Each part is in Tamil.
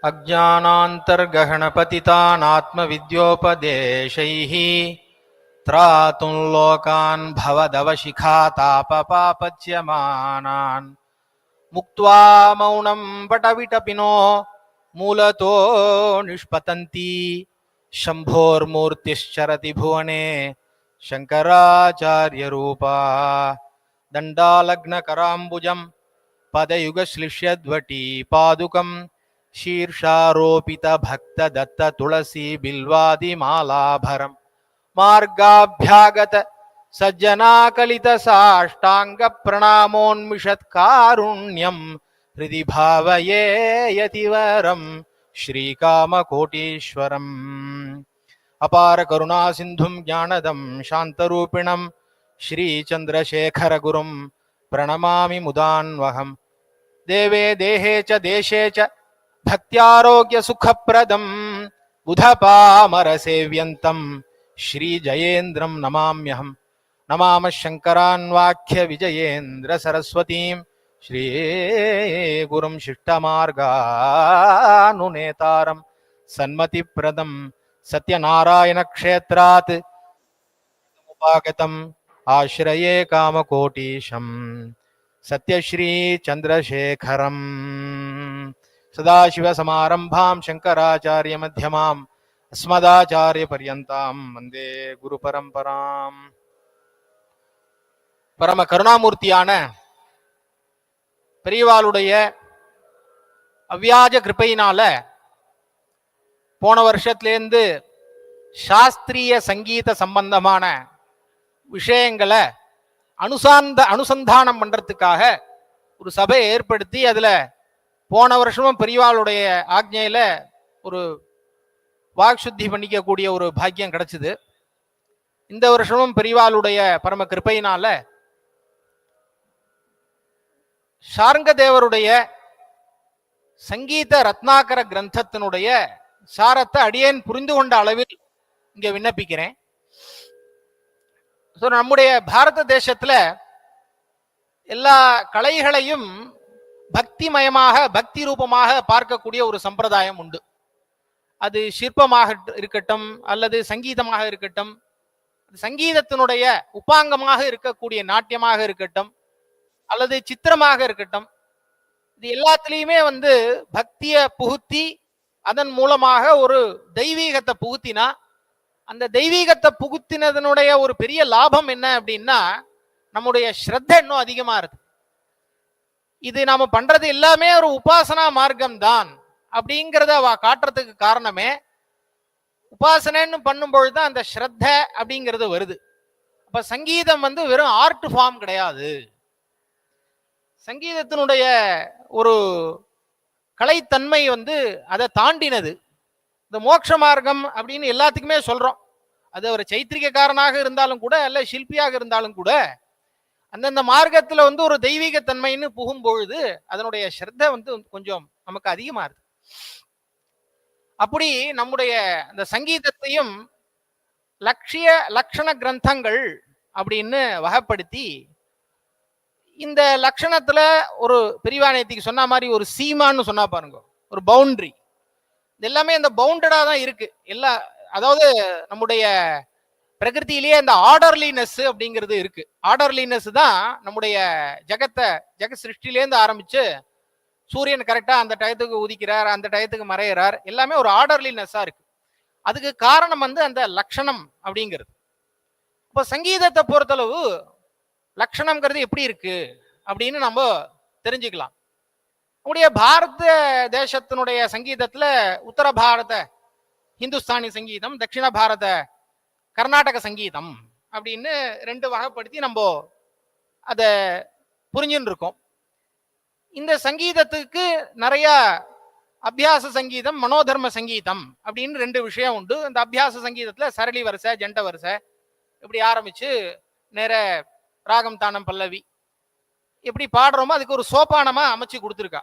अज्ञानान्तर्गहनपतितानात्मविद्योपदेशैः त्रातुं लोकान् भवदवशिखातापपापच्यमानान् मुक्त्वा मौनं पटविटपिनो मूलतो निष्पतन्ति शम्भोर्मूर्तिश्चरति भुवने शङ्कराचार्यरूपा दण्डालग्नकराम्बुजं पदयुगश्लिष्यद्वटी पादुकं शीर्षारोपित भक्त दत्त तुलसी बिल्वादिमालाभरं मार्गाभ्यागत सज्जनाकलित साष्टांग प्रणामोन्मिषत्कारुण्यं हृदि भावये यतिवरं श्रीकामकोटीश्वरम् अपार करुणा सिन्धुं ज्ञानदं शान्तरूपिणं श्रीचन्द्रशेखरगुरुं प्रणमामि मुदान्वहम् देवे देहे च देशे च भक्त्यारोग्य सुखप्रदं बुधपामरसेव्यन्तं श्रीजयेन्द्रं नमाम्यहम् नमामः शङ्करान्वाख्य विजयेन्द्र सरस्वतीं श्रीगुरुं शिष्टमार्गानुनेतारं सन्मतिप्रदं सत्यनारायण क्षेत्रात् उपागतम् आश्रये कामकोटीशम् सत्यश्री चन्द्रशेखरम् सदाशिवसमारम्भां शङ्कराचार्य मध्यमाम् अस्मदाचार्य पर्यन्तां वन्दे गुरुपरम्पराम्. பரம கருணாமூர்த்தியான பெரியவாளுடைய அவ்வியாஜ கிருபையினால போன வருஷத்திலேருந்து சாஸ்திரிய சங்கீத சம்பந்தமான விஷயங்களை அனுசந்தானம் பண்றதுக்காக ஒரு சபையை ஏற்படுத்தி அதுல போன வருஷமும் பெரியவாளுடைய ஆக்ஞையில ஒரு வாக்சுத்தி பண்ணிக்கக்கூடிய ஒரு பாக்கியம் கிடைச்சது. இந்த வருஷமும் பெரியவாளுடைய பரம கிருபையினால சார்ங்கதேவருடைய சங்கீத ரத்னாகர கிரந்தத்தினுடைய சாரத்தை அடியேன் புரிந்து கொண்ட அளவில் இங்க விண்ணப்பிக்கிறேன். நம்முடைய பாரத தேசத்துல எல்லா கலைகளையும் பக்திமயமாக பக்தி ரூபமாக பார்க்கக்கூடிய ஒரு சம்பிரதாயம் உண்டு. அது சிற்பமாக இருக்கட்டும் அல்லது சங்கீதமாக இருக்கட்டும், சங்கீதத்தினுடைய உப்பாங்கமாக இருக்கக்கூடிய நாட்டியமாக இருக்கட்டும் அல்லது சித்திரமாக இருக்கட்டும், இது எல்லாத்திலையுமே பக்திய புகுத்தி அதன் மூலமாக ஒரு தெய்வீகத்தை புகுத்தினா, அந்த தெய்வீகத்தை புகுத்தினதனுடைய ஒரு பெரிய லாபம் என்ன அப்படின்னா நம்முடைய ஸ்ரத்த இன்னும் அதிகமா இருக்கு. இது நாம பண்றது எல்லாமே ஒரு உபாசனா மார்க்கம் தான் அப்படிங்கிறத காட்டுறதுக்கு காரணமே உபாசனைன்னு பண்ணும்பொழுதுதான் அந்த ஸ்ரத்த அப்படிங்கிறது வருது. அப்ப சங்கீதம் வெறும் ஆர்ட் ஃபார்ம் கிடையாது. சங்கீதத்தினுடைய ஒரு கலைத்தன்மை அதை தாண்டினது. இந்த மோட்ச மார்க்கம் அப்படின்னு எல்லாத்துக்குமே சொல்றோம். அது ஒரு சைத்திரிகாரனாக இருந்தாலும் கூட அல்ல சிற்பியாக இருந்தாலும் கூட அந்தந்த மார்க்கத்துல ஒரு தெய்வீகத்தன்மைன்னு புகும் பொழுது அதனுடைய ஸ்ரத்த கொஞ்சம் நமக்கு அதிகமா இருக்கு. அப்படி நம்முடைய அந்த சங்கீதத்தையும் லட்சிய லட்சண கிரந்தங்கள் அப்படின்னு வகைப்படுத்தி இந்த லட்சணத்துல ஒரு பெரியவானத்துக்கு சொன்ன மாதிரி ஒரு சீமான்னு சொன்னா பாருங்க, ஒரு பவுண்டரி. எல்லாமே இந்த பவுண்டடா தான் இருக்கு எல்லா. அதாவது நம்முடைய பிரகிருத்திலேயே இந்த ஆர்டர்லினஸ் அப்படிங்கிறது இருக்கு. ஆர்டர்லினஸ் தான் நம்முடைய ஜெகத் சிருஷ்டிலேருந்து ஆரம்பிச்சு சூரியன் கரெக்டா அந்த டயத்துக்கு உதிக்கிறார், அந்த டயத்துக்கு மறையிறார், எல்லாமே ஒரு ஆர்டர்லினஸா இருக்கு. அதுக்கு காரணம் அந்த லட்சணம் அப்படிங்கிறது. இப்போ சங்கீதத்தை பொறுத்தளவு லட்சணம்ங்கிறது எப்படி இருக்கு அப்படின்னு நம்ம தெரிஞ்சுக்கலாம். நம்முடைய பாரத தேசத்தினுடைய சங்கீதத்துல உத்தர பாரத ஹிந்துஸ்தானி சங்கீதம், தட்சிண பாரத கர்நாடக சங்கீதம் அப்படின்னு ரெண்டு வகைப்படுத்தி நம்ம அதை புரிஞ்சுன்னு இருக்கோம். இந்த சங்கீதத்துக்கு நிறைய அபியாச சங்கீதம், மனோதர்ம சங்கீதம் அப்படின்னு ரெண்டு விஷயம் உண்டு. இந்த அபியாச சங்கீதத்துல சரளி வரிசை, ஜண்ட வரிசை இப்படி ஆரம்பிச்சு நேர ராகம் தானம் பல்லவி எப்படி பாடுறோமோ அதுக்கு ஒரு சோபானமா அமைச்சு கொடுத்துருக்கா.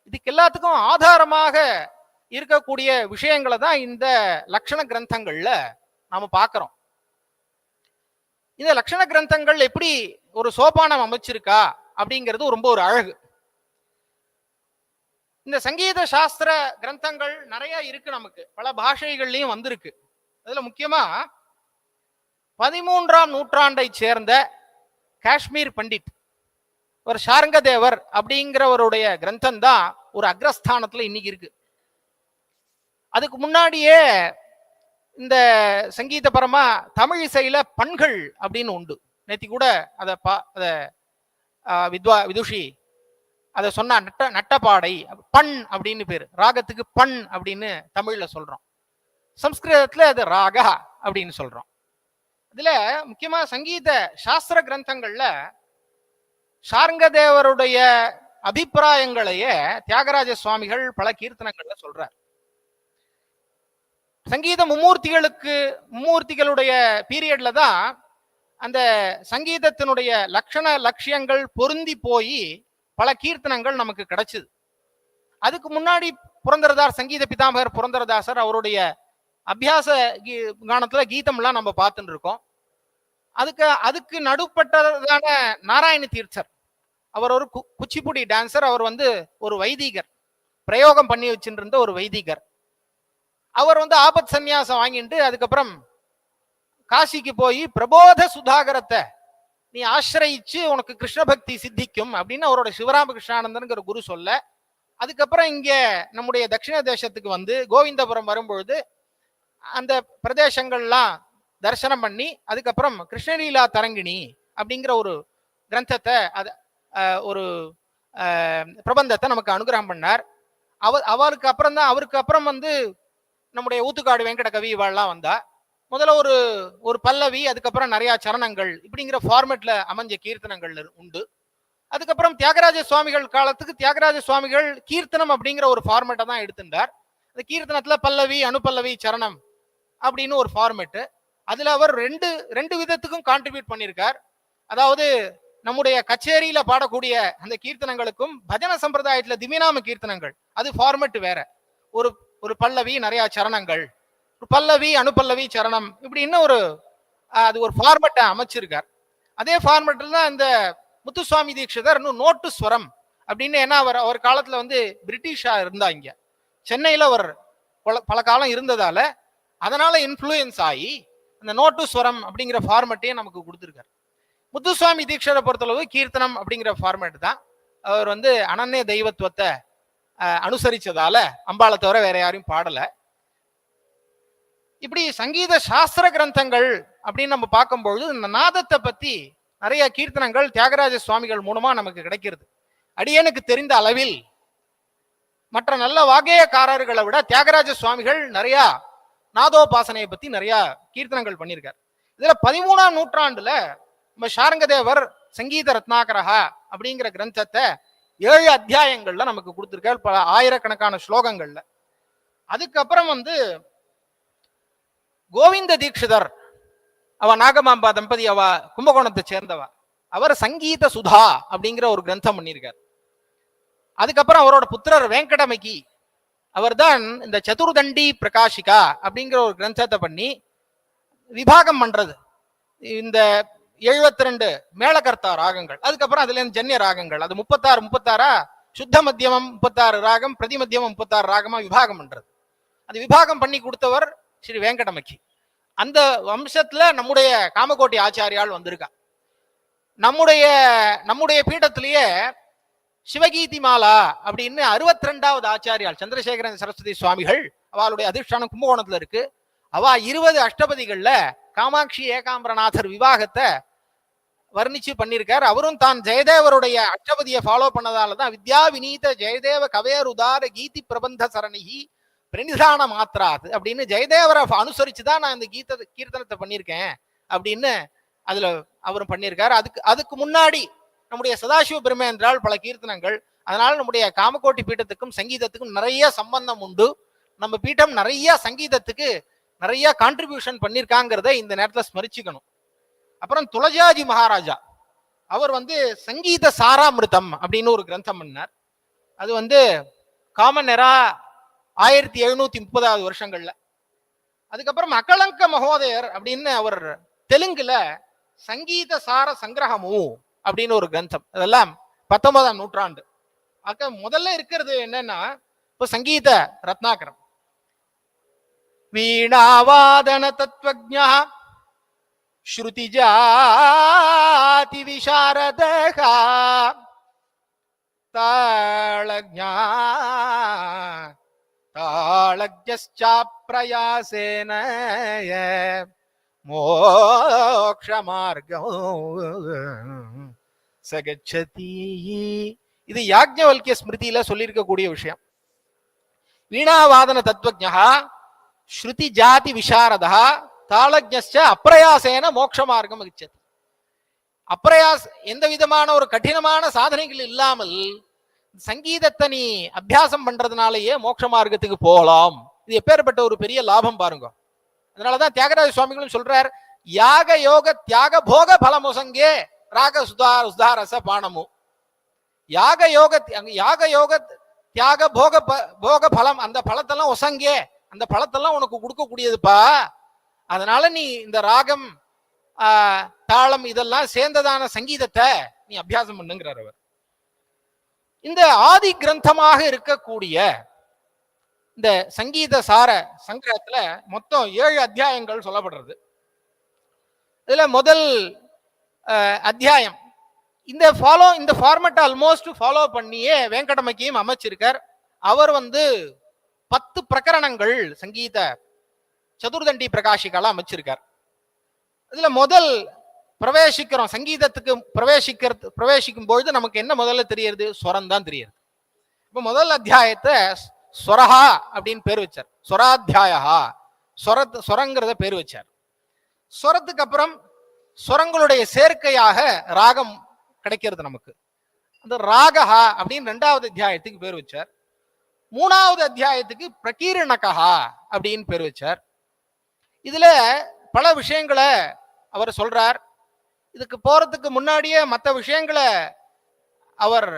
இதுக்கு எல்லாத்துக்கும் ஆதாரமாக இருக்கக்கூடிய விஷயங்களை தான் இந்த லட்சண கிரந்தங்கள்ல நாம பார்க்கிறோம். இந்த லட்சண கிரந்தங்கள் எப்படி ஒரு சோபானம் அமைச்சிருக்கா அப்படிங்கிறது ரொம்ப ஒரு அழகு. இந்த சங்கீத சாஸ்திர கிரந்தங்கள் நிறைய இருக்கு, நமக்கு பல பாஷைகள்லயும் வந்திருக்கு. அதுல முக்கியமா 13ஆம் நூற்றாண்டை சேர்ந்த காஷ்மீர் பண்டிட் ஒரு சாரங்கதேவர் அப்படிங்கிறவருடைய கிரந்தம் தான் ஒரு அக்ரஸ்தானத்துல இன்னைக்கு இருக்கு. அதுக்கு முன்னாடியே இந்த சங்கீத பரமா தமிழ் இசையில பண்கள் அப்படின்னு உண்டு. நேத்தி கூட அத விதுஷி அதை சொன்னா, நட்டப்பாடை பண் அப்படின்னு பேரு, ராகத்துக்கு பண் அப்படின்னு தமிழ்ல சொல்றோம், சம்ஸ்கிருதத்துல அது ராகா அப்படின்னு சொல்றோம். இதுல முக்கியமா சங்கீத சாஸ்திர கிரந்தங்கள்ல சாரங்கதேவருடைய அபிப்பிராயங்களையே தியாகராஜ சுவாமிகள் பல கீர்த்தனங்கள்ல சொல்றார். சங்கீத மும்மூர்த்திகளுடைய பீரியட்ல தான் அந்த சங்கீதத்தினுடைய லட்சியங்கள் பொருந்தி போய் பல கீர்த்தனங்கள் நமக்கு கிடைச்சது. அதுக்கு முன்னாடி புரந்தரதார், சங்கீத பிதாமகர் புரந்தரதாசர், அவருடைய அபியாச கானத்துல கீதம்லாம் நம்ம பார்த்துட்டு இருக்கோம். அதுக்கு நடுப்பட்டதான நாராயண தீர்த்தர், அவர் ஒரு குச்சிப்புடி டான்சர். அவர் ஒரு வைதிகர், பிரயோகம் பண்ணி வச்சுட்டு இருந்த ஒரு வைதிகர். அவர் ஆபத் சந்நியாசம் வாங்கிட்டு அதுக்கப்புறம் காசிக்கு போய் பிரபோத சுதாகரத்தை நீ ஆசிரியிச்சு உனக்கு கிருஷ்ண பக்தி சித்திக்கும் அப்படின்னு அவரோட சிவராமகிருஷ்ணானந்தன்கிற குரு சொல்ல, அதுக்கப்புறம் இங்க நம்முடைய தட்சிண தேசத்துக்கு கோவிந்தபுரம் வரும்பொழுது அந்த பிரதேசங்கள்லாம் தரிசனம் பண்ணி அதுக்கப்புறம் கிருஷ்ணலீலா தரங்கிணி அப்படிங்கிற ஒரு கிரந்தத்தை, ஒரு பிரபந்தத்தை நமக்கு அனுகிரகம் பண்ணார். அவருக்கு அப்புறம் நம்முடைய ஊத்துக்காடு வெங்கட கவி இவாள்லாம் வந்தா. முதல்ல ஒரு பல்லவி, அதுக்கப்புறம் நிறைய சரணங்கள், இப்படிங்கிற ஃபார்மேட்ல அமைஞ்ச கீர்த்தனங்கள் உண்டு. அதுக்கப்புறம் தியாகராஜ சுவாமிகள் காலத்துக்கு தியாகராஜ சுவாமிகள் கீர்த்தனம் அப்படிங்கிற ஒரு ஃபார்மேட்டை தான் எடுத்துட்டார். அந்த கீர்த்தனத்துல பல்லவி, அனுபல்லவி, சரணம் அப்படின்னு ஒரு ஃபார்மேட்டு. அதுல அவர் ரெண்டு விதத்துக்கும் கான்ட்ரிபியூட் பண்ணியிருக்கார். அதாவது நம்முடைய கச்சேரியில பாடக்கூடிய அந்த கீர்த்தனங்களுக்கும் பஜன சம்பிரதாயத்துல திவ்யநாம கீர்த்தனங்கள் அது ஃபார்மேட் வேற. ஒரு பல்லவி, நிறைய சரணங்கள், ஒரு பல்லவி, அனுபல்லவி, சரணம், இப்படின்னு அது ஒரு ஃபார்மேட்டை அமைச்சிருக்கார். அதே ஃபார்மேட்டில் தான் இந்த முத்துசுவாமி தீட்சிதர் நோட்டு ஸ்வரம் அப்படின்னு, ஏன்னா அவர் காலத்துல பிரிட்டிஷா இருந்தா, இங்க சென்னையில அவர் பல காலம் இருந்ததால அதனால இன்ஃப்ளூயன்ஸ் ஆகி அந்த நோட்டு ஸ்வரம் அப்படிங்கிற ஃபார்மேட்டையும் நமக்கு கொடுத்துருக்காரு. முத்துசுவாமி தீட்சிதரை பொறுத்தளவு கீர்த்தனம் அப்படிங்கிற ஃபார்மேட் தான். அவர் அனன்ய தெய்வத்துவத்தை அனுசரிச்சதால அம்பாளை தவிர வேற யாரையும் பாடல. இப்படி சங்கீத சாஸ்திர கிரந்தங்கள் அப்படின்னு நம்ம பார்க்கும்பொழுது இந்த நாதத்தை பத்தி நிறைய கீர்த்தனங்கள் தியாகராஜ சுவாமிகள் மூலமா நமக்கு கிடைக்கிறது. அடியனுக்கு தெரிந்த அளவில் மற்ற நல்ல வாகேயக்காரர்களை விட தியாகராஜ சுவாமிகள் நிறைய நாதோபாசனையை பத்தி நிறைய கீர்த்தனங்கள் பண்ணியிருக்கார். இதுல 13ஆம் நூற்றாண்டுல நம்ம சாரங்கதேவர் சங்கீத ரத்னாகரஹா அப்படிங்கிற கிரந்தத்தை 7 அத்தியாயங்கள்ல நமக்கு கொடுத்திருக்கார், பல ஆயிரக்கணக்கான ஸ்லோகங்கள்ல. அதுக்கப்புறம் கோவிந்த தீட்சிதர், அவ நாகமாம்பா தம்பதி, அவ கும்பகோணத்தை சேர்ந்தவ, அவர் சங்கீத சுதா அப்படிங்கிற ஒரு கிரந்தம் பண்ணியிருக்கார். அதுக்கப்புறம் அவரோட புத்திரர் வெங்கடமகி, அவர் தான் இந்த சதுர்தண்டி பிரகாஷிகா அப்படிங்கிற ஒரு கிரந்தத்தை பண்ணி விபாகம் பண்றது. இந்த 72 மேளகர்த்தா ராகங்கள், அதுக்கப்புறம் அதுல இருந்து ஜன்ய ராகங்கள், அது 36 சுத்த மத்தியமம் 36 ராகம், பிரதிமத்தியமம் 36 ராகமா விபாகம் பண்றது. அது விபாகம் பண்ணி கொடுத்தவர் ஸ்ரீ வெங்கடமகி. அந்த வம்சத்துல நம்முடைய காமகோட்டி ஆச்சாரியால் வந்திருக்கா. நம்முடைய பீடத்திலேயே சிவகீதி மாலா அப்படின்னு 62வது ஆச்சாரியால் சந்திரசேகரன் சரஸ்வதி சுவாமிகள், அவளுடைய அதிஷ்டானம் கும்பகோணத்துல இருக்கு. அவ 20 அஷ்டபதிகள்ல காமாட்சி ஏகாம்பரநாதர் விவாகத்தை வர்ணிச்சு பண்ணியிருக்கார். அவரும் தான் ஜெயதேவருடைய அஷ்டபதியை ஃபாலோ பண்ணதாலதான் வித்யா வினீத ஜெயதேவ கவேர் உதார கீதி பிரபந்த சரணிகி பிரணிதான மாத்திராது அப்படின்னு ஜெயதேவரை அனுசரிச்சுதான் நான் இந்த கீர்த்தனத்தை பண்ணியிருக்கேன் அப்படின்னு அதுல அவரும் பண்ணியிருக்காரு. அதுக்கு முன்னாடி நம்முடைய சதாசிவ பிரம்மேந்திரால் பல கீர்த்தனங்கள். அதனால நம்முடைய காமகோட்டி பீட்டத்துக்கும் சங்கீதத்துக்கும் நிறைய சம்பந்தம் உண்டு. நம்ம பீட்டம் நிறைய சங்கீதத்துக்கு நிறைய கான்ட்ரிபியூஷன் பண்ணியிருக்காங்கிறத இந்த நேரத்துல ஸ்மரிச்சுக்கணும். அப்புறம் துளஜாஜி மகாராஜா, அவர் சங்கீத சாராமிருத்தம் அப்படின்னு ஒரு கிரந்தம் பண்ணார். அது காமன் எரா 1730வது வருஷங்கள்ல. அதுக்கப்புறம் அகலங்க மகோதயர் அப்படின்னு அவர் தெலுங்குல சங்கீத சார சங்கிரகமு அப்படின்னு ஒரு கிரந்தம், அதெல்லாம் 19ஆம் நூற்றாண்டு. அக்க முதல்ல இருக்கிறது என்னன்னா, இப்ப சங்கீத ரத்னாகரம் வீணாவாதன தத்வஜ்ஞா ஸ்ருதி ஜாதி விசாரதஹ தாளஜ்ஞா தாளஜ்ஞஸ்சாப்ரயாசேன மோக்ஷ மார்க்கம் சகச்சதி. இது யாக்ஞவல்கிய ஸ்மிருதியில சொல்லியிருக்கக்கூடிய விஷயம். வீணாவாதன தத்வஜ்ஞா ஸ்ருதி ஜாதி விசாரதா தாளஜ்ஞஸ்ச அப்ரயாசேன மோட்ச மார்க்கம் கச்சதி. அப்ரயாஸ் எந்த விதமான ஒரு கடினமான சாதனைகள் இல்லாமல் சங்கீதத்தை நீ அபியாசம் பண்றதுனாலேயே மோட்ச மார்க்கத்துக்கு போகலாம். இது எப்பேற்பட்ட ஒரு பெரிய லாபம் பாருங்க. அதனாலதான் தியாகராஜ சுவாமிகளும் சொல்றார், யாக யோக தியாக போக பலமுசங்கே ராக சுதாரச பானமு. யாக யோக தியாக போக பலம், அந்த பலத்தெல்லாம் ஒசங்கே, அந்த பலத்தெல்லாம் உனக்கு கொடுக்கக்கூடியதுப்பா. அதனால நீ இந்த ராகம் தாளம் இதெல்லாம் சேர்ந்ததான சங்கீதத்தை நீ அபியாசம் பண்ணுங்கிறார் அவர். இந்த ஆதி கிரந்தமாக இருக்கக்கூடிய இந்த சங்கீத சார சங்கிரகத்துல மொத்தம் 7 அத்தியாயங்கள் சொல்லப்படுறது. இதுல முதல் அத்தியாயம் இந்த ஃபார்மேட் ஆல்மோஸ்ட் ஃபாலோ பண்ணியே வெங்கடமக்கியும் அமைச்சிருக்கார். அவர் 10 பிரகரணங்கள் சங்கீத சதுர்தண்டி பிரகாஷிகால அமைச்சிருக்கார். இதுல முதல் பிரவேசிக்கிறோம், சங்கீதத்துக்கு பிரவேசிக்கும் பொழுது நமக்கு என்ன முதல்ல தெரியறது? ஸ்வரம் தான் தெரியுது. இப்ப முதல் அத்தியாயத்தை ஸ்வரஹா அப்படின்னு பேர் வச்சார். ஸ்வராத்தியாயா, ஸ்வரங்கிறத பேர் வச்சார். ஸ்வரத்துக்கு அப்புறம் ஸ்வரங்களுடைய சேர்க்கையாக ராகம் கிடைக்கிறது நமக்கு. அந்த ராகஹா அப்படின்னு 2வது அத்தியாயத்துக்கு பேர் வச்சார். 3வது அத்தியாயத்துக்கு பிரகீரணகா அப்படின்னு பேர் வச்சார். இதுல பல விஷயங்களை அவர் சொல்றார். இதுக்கு போறதுக்கு முன்னாடியே மற்ற விஷயங்களை அவர்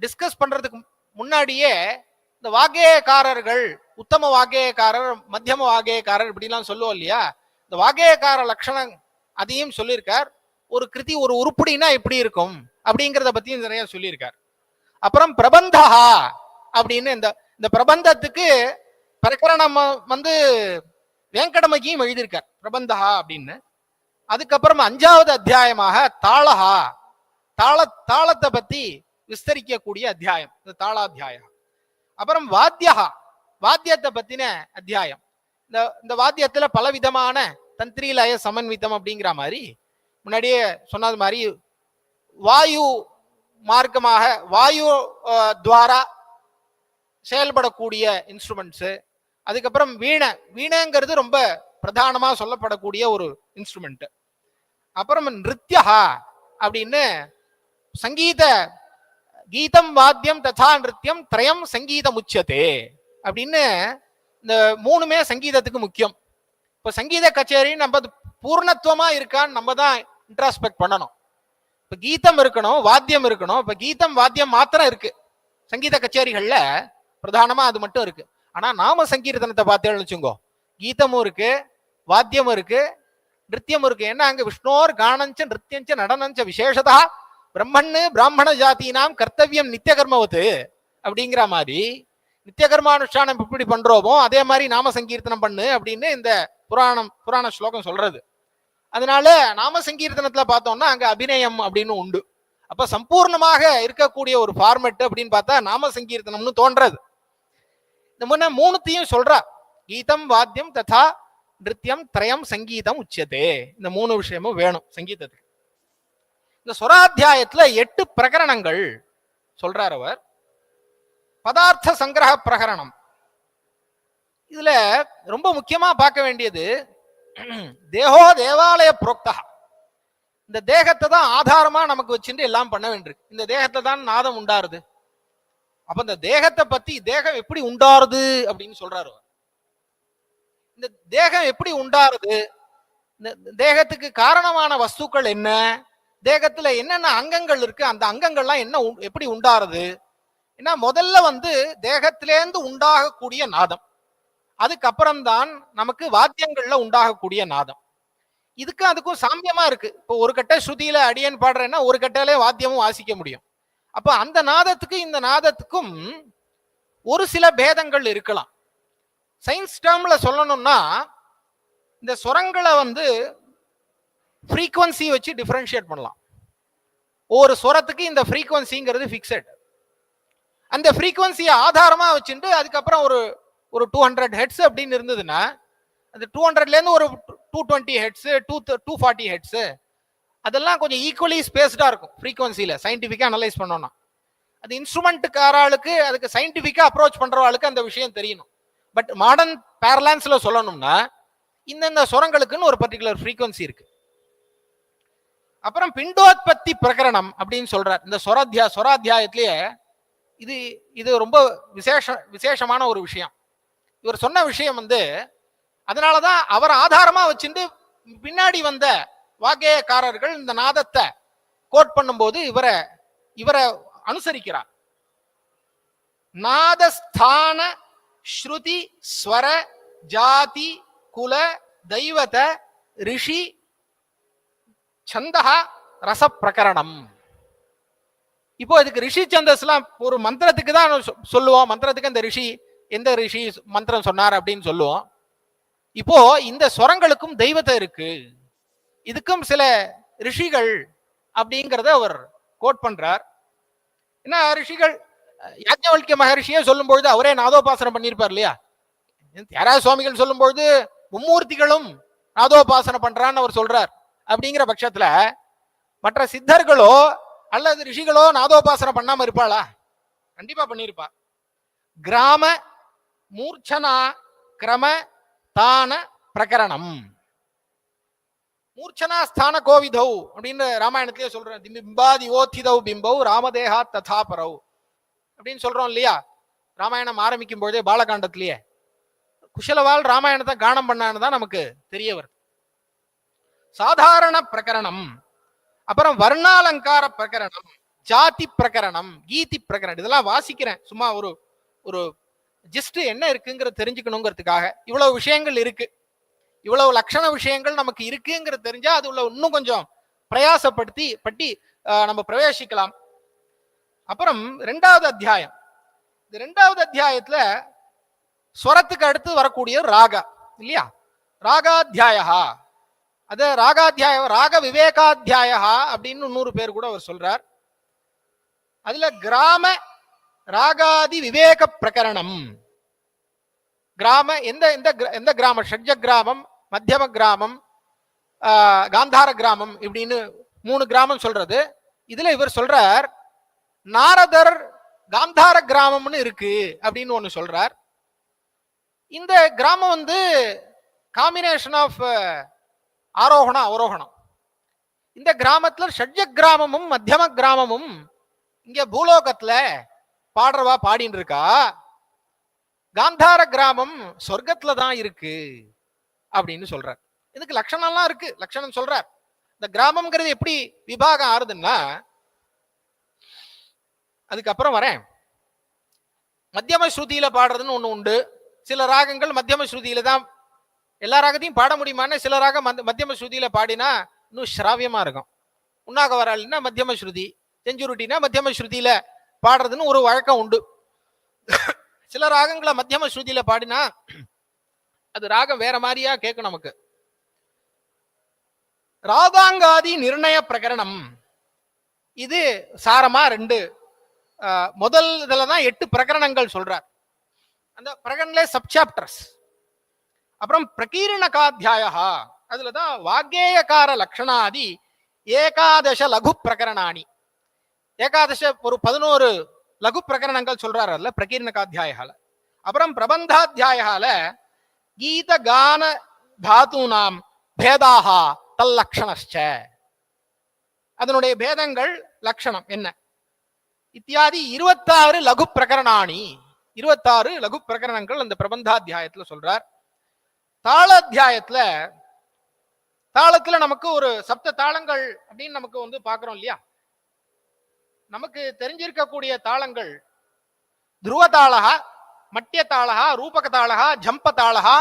டிஸ்கஸ் பண்றதுக்கு முன்னாடியே இந்த வாகேயக்காரர்கள், உத்தம வாகேயக்காரர், மத்தியம வாகேயக்காரர் இப்படிலாம் சொல்லுவோம் இல்லையா, இந்த வாகேயக்கார லட்சணம் அதையும் சொல்லியிருக்கார். ஒரு கிருதி, ஒரு உருப்படினா எப்படி இருக்கும் அப்படிங்கிறத பத்தியும் நிறைய சொல்லியிருக்கார். அப்புறம் பிரபந்தா அப்படின்னு இந்த பிரபந்தத்துக்கு பிரகரணம் வெங்கடமகியும் எழுதியிருக்கார் பிரபந்தா அப்படின்னு. அதுக்கப்புறம் 5வது அத்தியாயமாக தாளஹா, தாளத்தை பத்தி விஸ்தரிக்கக்கூடிய அத்தியாயம் இந்த தாளாத்தியாயம். அப்புறம் வாத்தியஹா, வாத்தியத்தை பத்தின அத்தியாயம். இந்த வாத்தியத்துல பலவிதமான தந்திரிலய சமன்விதம் அப்படிங்கிற மாதிரி முன்னாடியே சொன்னது மாதிரி வாயு மார்க்கமாக வாயு துவாரா செயல்படக்கூடிய இன்ஸ்ட்ருமெண்ட்ஸு. அதுக்கப்புறம் வீணைங்கிறது ரொம்ப பிரதானமா சொல்லப்படக்கூடிய ஒரு இன்ஸ்ட்ருமெண்ட். அப்புறம் நிருத்யஹா அப்படின்னு சங்கீத கீதம் வாத்தியம் ததா நிருத்யம் திரயம் சங்கீதம் உச்சதே அப்படின்னு இந்த 3மே சங்கீதத்துக்கு முக்கியம். இப்ப சங்கீத கச்சேரி நம்ம பூர்ணத்துவமா இருக்கான்னு நம்ம தான் இன்ட்ராஸ்பெக்ட் பண்ணணும். இப்ப கீதம் இருக்கணும், வாத்தியம் இருக்கணும். இப்ப கீதம் வாத்தியம் மாத்திரம் இருக்கு சங்கீத கச்சேரிகள்ல, பிரதானமா அது மட்டும் இருக்கு. ஆனா நாம சங்கீர்த்தனத்தை பார்த்தேன்னு வச்சுங்கோ, கீதமும் இருக்கு, வாத்தியமும் இருக்கு, நிருத்தியமும் இருக்கு. ஏன்னா அங்க விஷ்ணோர் கானஞ்ச நிருத்தியஞ்ச நடனஞ்ச விசேஷதா பிரம்மன்னு பிராமண ஜாத்தினாம் கர்த்தவியம் நித்திய கர்மவத்து அப்படிங்கிற மாதிரி நித்திய கர்மானுஷ்டானம் எப்படி பண்றோமோ அதே மாதிரி நாம சங்கீர்த்தனம் பண்ணு அப்படின்னு இந்த புராண ஸ்லோகம் சொல்றது. அதனால நாம சங்கீர்த்தனத்துல பார்த்தோம்னா அங்க அபிநயம் அப்படின்னு உண்டு. அப்ப சம்பூர்ணமாக இருக்கக்கூடிய ஒரு ஃபார்மெட் அப்படின்னு பார்த்தா நாம சங்கீர்த்தனம்னு தோன்றது. இந்த முன்ன 3த்தையும் சொல்றா, கீதம் வாத்தியம் ததா நிருத்தியம் திரயம் சங்கீதம் உச்சதே. இந்த 3 விஷயமும் வேணும் சங்கீதத்துக்கு. இந்த ஸ்வராத்தியாயத்துல 8 பிரகரணங்கள் சொல்றார் அவர். பதார்த்த சங்கிரக பிரகரணம். இதுல ரொம்ப முக்கியமா பார்க்க வேண்டியது தேகோ தேவாலய புரோக்தா. இந்த தேகத்தை தான் ஆதாரமா நமக்கு வச்சுட்டு எல்லாம் பண்ண வேண்டியிருக்கு. இந்த தேகத்தை தான் நாதம் உண்டாருது. அப்ப இந்த தேகத்தை பத்தி தேகம் எப்படி உண்டாருது அப்படின்னு சொல்றாரு. இந்த தேகம் எப்படி உண்டாருது, இந்த தேகத்துக்கு காரணமான வஸ்துக்கள் என்ன, தேகத்துல என்னென்ன அங்கங்கள் இருக்கு, அந்த அங்கங்கள்லாம் என்ன எப்படி உண்டாருது. ஏன்னா முதல்ல தேகத்திலேருந்து உண்டாகக்கூடிய நாதம், அதுக்கப்புறம்தான் நமக்கு வாத்தியங்கள்ல உண்டாகக்கூடிய நாதம். அதுக்கும் சாமியமா இருக்கு. இப்போ ஒரு கட்டை ஸ்ருதியில அடியன் பாடுறேன்னா ஒரு கட்டையிலே வாத்தியமும் வாசிக்க முடியும். அப்ப அந்த நாதத்துக்கு இந்த நாதத்துக்கும் ஒரு சில பேதங்கள் இருக்கலாம். சயின்ஸ் டேர்ம்ல சொல்லணும்னா இந்த சுரங்களை வந்து ஃப்ரீக்வன்சி வச்சு டிஃபரன்ஷியேட் பண்ணலாம். ஒரு சுரத்துக்கு இந்த ஃப்ரீக்வன்சிங்கிறது ஃபிக்ஸட். அந்த ஃப்ரீக்வன்சியை ஆதாரமா வச்சுட்டு அதுக்கப்புறம் ஒரு ஒரு 200 ஹெட்ஸ் அப்படின்னு இருந்ததுன்னா அந்த 200லேருந்து ஒரு 220 ஹெட்ஸ் 240 ஹெட்ஸ் அதெல்லாம் கொஞ்சம் ஈக்குவலி ஸ்பேஸ்டா இருக்கும் ஃப்ரீக்வன்சியில சயின்டிஃபிக்கா அனலைஸ் பண்ணோம்னா. அது இன்ஸ்ட்ருமெண்ட்டுக்காராளுக்கு அதுக்கு சயின்டிஃபிக்கா அப்ரோச் பண்றவாளுக்கு அந்த விஷயம் தெரியணும். பட் மாடர்ன் பேரலான்ஸ்ல சொல்லணும்னா இந்த சுரங்களுக்குன்னு ஒரு பர்டிகுலர் ஃப்ரீக்வன்சி இருக்கு. அப்புறம் பிண்டோத்பத்தி பிரகரணம் அப்படின்னு சொல்றார் இந்த சொராத்தியாயத்திலேயே. இது ரொம்ப விசேஷமான ஒரு விஷயம். இவர் சொன்ன விஷயம் வந்து அதனாலதான் அவர் ஆதாரமா வச்சுட்டு பின்னாடி வந்த வாக்கேயக்காரர்கள் இந்த நாதத்தை கோட் பண்ணும்போது இவரை அனுசரிக்கிறார். நாதஸ்தான ஸ்ருதி ஸ்வர ஜாதி குல தெய்வத ரிஷி சந்தஹ ரச பிரகரணம். இப்போ இதுக்கு ரிஷி சந்தஸ்லாம் ஒரு மந்திரத்துக்கு தான் சொல்லுவோம். மந்திரத்துக்கு இந்த ரிஷி எந்த ரிஷி மந்திரம் சொன்னார் அப்படின்னு சொல்லுவோம். இப்போ இந்த ஸ்வரங்களுக்கும் தெய்வத்தை இருக்கு, இதுக்கும் சில ரிஷிகள் அப்படிங்கிறத அவர் கோட் பண்றார். என்ன ரிஷிகள்? யாஜ்ஞவல்கிய மகரிஷியே சொல்லும் பொழுது அவரே நாதோபாசனம் பண்ணியிருப்பார் இல்லையா? தியாகராஜ சுவாமிகள் சொல்லும் பொழுது மும்மூர்த்திகளும் நாதோபாசனம் பண்றான்னு அவர் சொல்றார். அப்படிங்கிற பட்சத்துல மற்ற சித்தர்களோ அல்லது ரிஷிகளோ நாதோபாசனம் பண்ணாம இருப்பாளா? கண்டிப்பா பண்ணியிருப்பா. கிராம மூர்ச்சனா கிரம தான பிரகரணம். மூர்ச்சனா ஸ்தான கோவிதௌ அப்படின்னு ராமாயணத்திலே சொல்றேன். பிம்பாதி ஓத்திதௌ பிம்பௌ ராமதேகா ததா பரவ் அப்படின்னு சொல்றோம் இல்லையா? ராமாயணம் ஆரம்பிக்கும் பொழுதே பாலகாண்டத்திலேயே குஷலவால் ராமாயணத்தை கானம் பண்ணான்னு தான் நமக்கு தெரிய வருது. சாதாரண பிரகரணம், அப்புறம் வர்ணாலங்கார பிரகரணம், ஜாதி பிரகரணம், கீதி பிரகரணம். இதெல்லாம் வாசிக்கிறேன் சும்மா ஒரு ஜஸ்ட் என்ன இருக்குங்கிற தெரிஞ்சுக்கணுங்கிறதுக்காக. இவ்வளவு விஷயங்கள் இருக்கு, இவ்வளவு லட்சண விஷயங்கள் நமக்கு இருக்குங்கிறது தெரிஞ்சா அது உள்ள இன்னும் கொஞ்சம் பிரயாசப்படுத்தி நம்ம பிரவேசிக்கலாம். அப்புறம் 2வது அத்தியாயம். இந்த 2வது அத்தியாயத்துல ஸ்வரத்துக்கு அடுத்து வரக்கூடிய ராகா இல்லையா? ராகாத்தியாயா, அது ராகாத்தியாய ராக விவேகாத்தியாயா அப்படின்னு 100 பேர் கூட அவர் சொல்றார். அதுல கிராம ராகாதி விவேக பிரகரணம். கிராம எந்த கிராமம்? ஷட்ஜ கிராமம், மத்தியம கிராமம், காந்தார கிராமம் இப்படின்னு 3 கிராமம் சொல்றது. இதுல இவர் சொல்றார் நாரதர் காந்தார கிராமம்னு இருக்கு அப்படின்னு ஒண்ணு சொல்றார். இந்த கிராமம் வந்து காம்பினேஷன் ஆஃப் ஆரோகணம் அவரோகணம். இந்த கிராமத்துல ஷட்ஜ கிராமமும் மத்தியம கிராமமும் இங்க பூலோகத்துல பாடுறவா பாடின்னு இருக்கா. காந்தார கிராமம் சொர்க்கத்துல தான் இருக்கு அப்படின்னு சொல்றார். இதுக்கு லட்சணம்லாம் இருக்கு, லட்சணம் சொல்றார். இந்த கிராமம்ங்கிறது எப்படி விபாகம் ஆறுதுன்னா அதுக்கப்புறம் வரேன். மத்தியம ஸ்ருதியில பாடுறதுன்னு ஒண்ணு உண்டு. சில ராகங்கள் மத்தியம ஸ்ருதியில தான். எல்லா ராகத்தையும் பாட முடியுமான்னு சில ராகம் மத்தியம ஸ்ருதியில பாடினா இன்னும் ஸ்ராவியமா இருக்கும். உன்னாக வராளின்னா மத்தியம ஸ்ருதி, செஞ்சுருட்டினா மத்தியம ஸ்ருதியில பாடுறதுன்னு ஒரு வழக்கம் உண்டு. சில ராகங்களை மத்தியம ஸ்ருதியில பாடினா அது ராகம் வேற மாதிரியா கேட்கும் நமக்கு. ராகாங்காதி நிர்ணய பிரகரணம். இது சாரமா 2 முதல் இதுலதான் 8 பிரகரணங்கள் சொல்றார். அந்த பிரகரணங்களே சப்சாப்டர்ஸ். அப்புறம் பிரகீர்ணகாத்தியாயா, அதுலதான் வாக்கேயகார லட்சணாதி ஏகாதச லகு பிரகரணாணி. ஏகாதச ஒரு 11 லகு பிரகரணங்கள் சொல்றாரு அதுல பிரகீர்ணகாத்தியாயால. அப்புறம் பிரபந்தாத்தியாயால கீத கான தாத்துனாம் பேதாஹா தல்லக்ஷணஸ்ச, அதனுடைய பேதங்கள் லட்சணம் என்ன இத்தியாதி 26 லகு பிரகரணாணி. 26 லகு பிரகரணங்கள் அந்த பிரபந்தாத்தியாயத்துல சொல்றார். தாளத்துல நமக்கு ஒரு சப்த தாளங்கள் அப்படின்னு நமக்கு வந்து பாக்குறோம் இல்லையா? நமக்கு தெரிஞ்சிருக்கக்கூடிய தாளங்கள் துருவ தாளகா, மட்டிய தாளகா, ரூபக தாளகா, ஜம்ப தாளகா,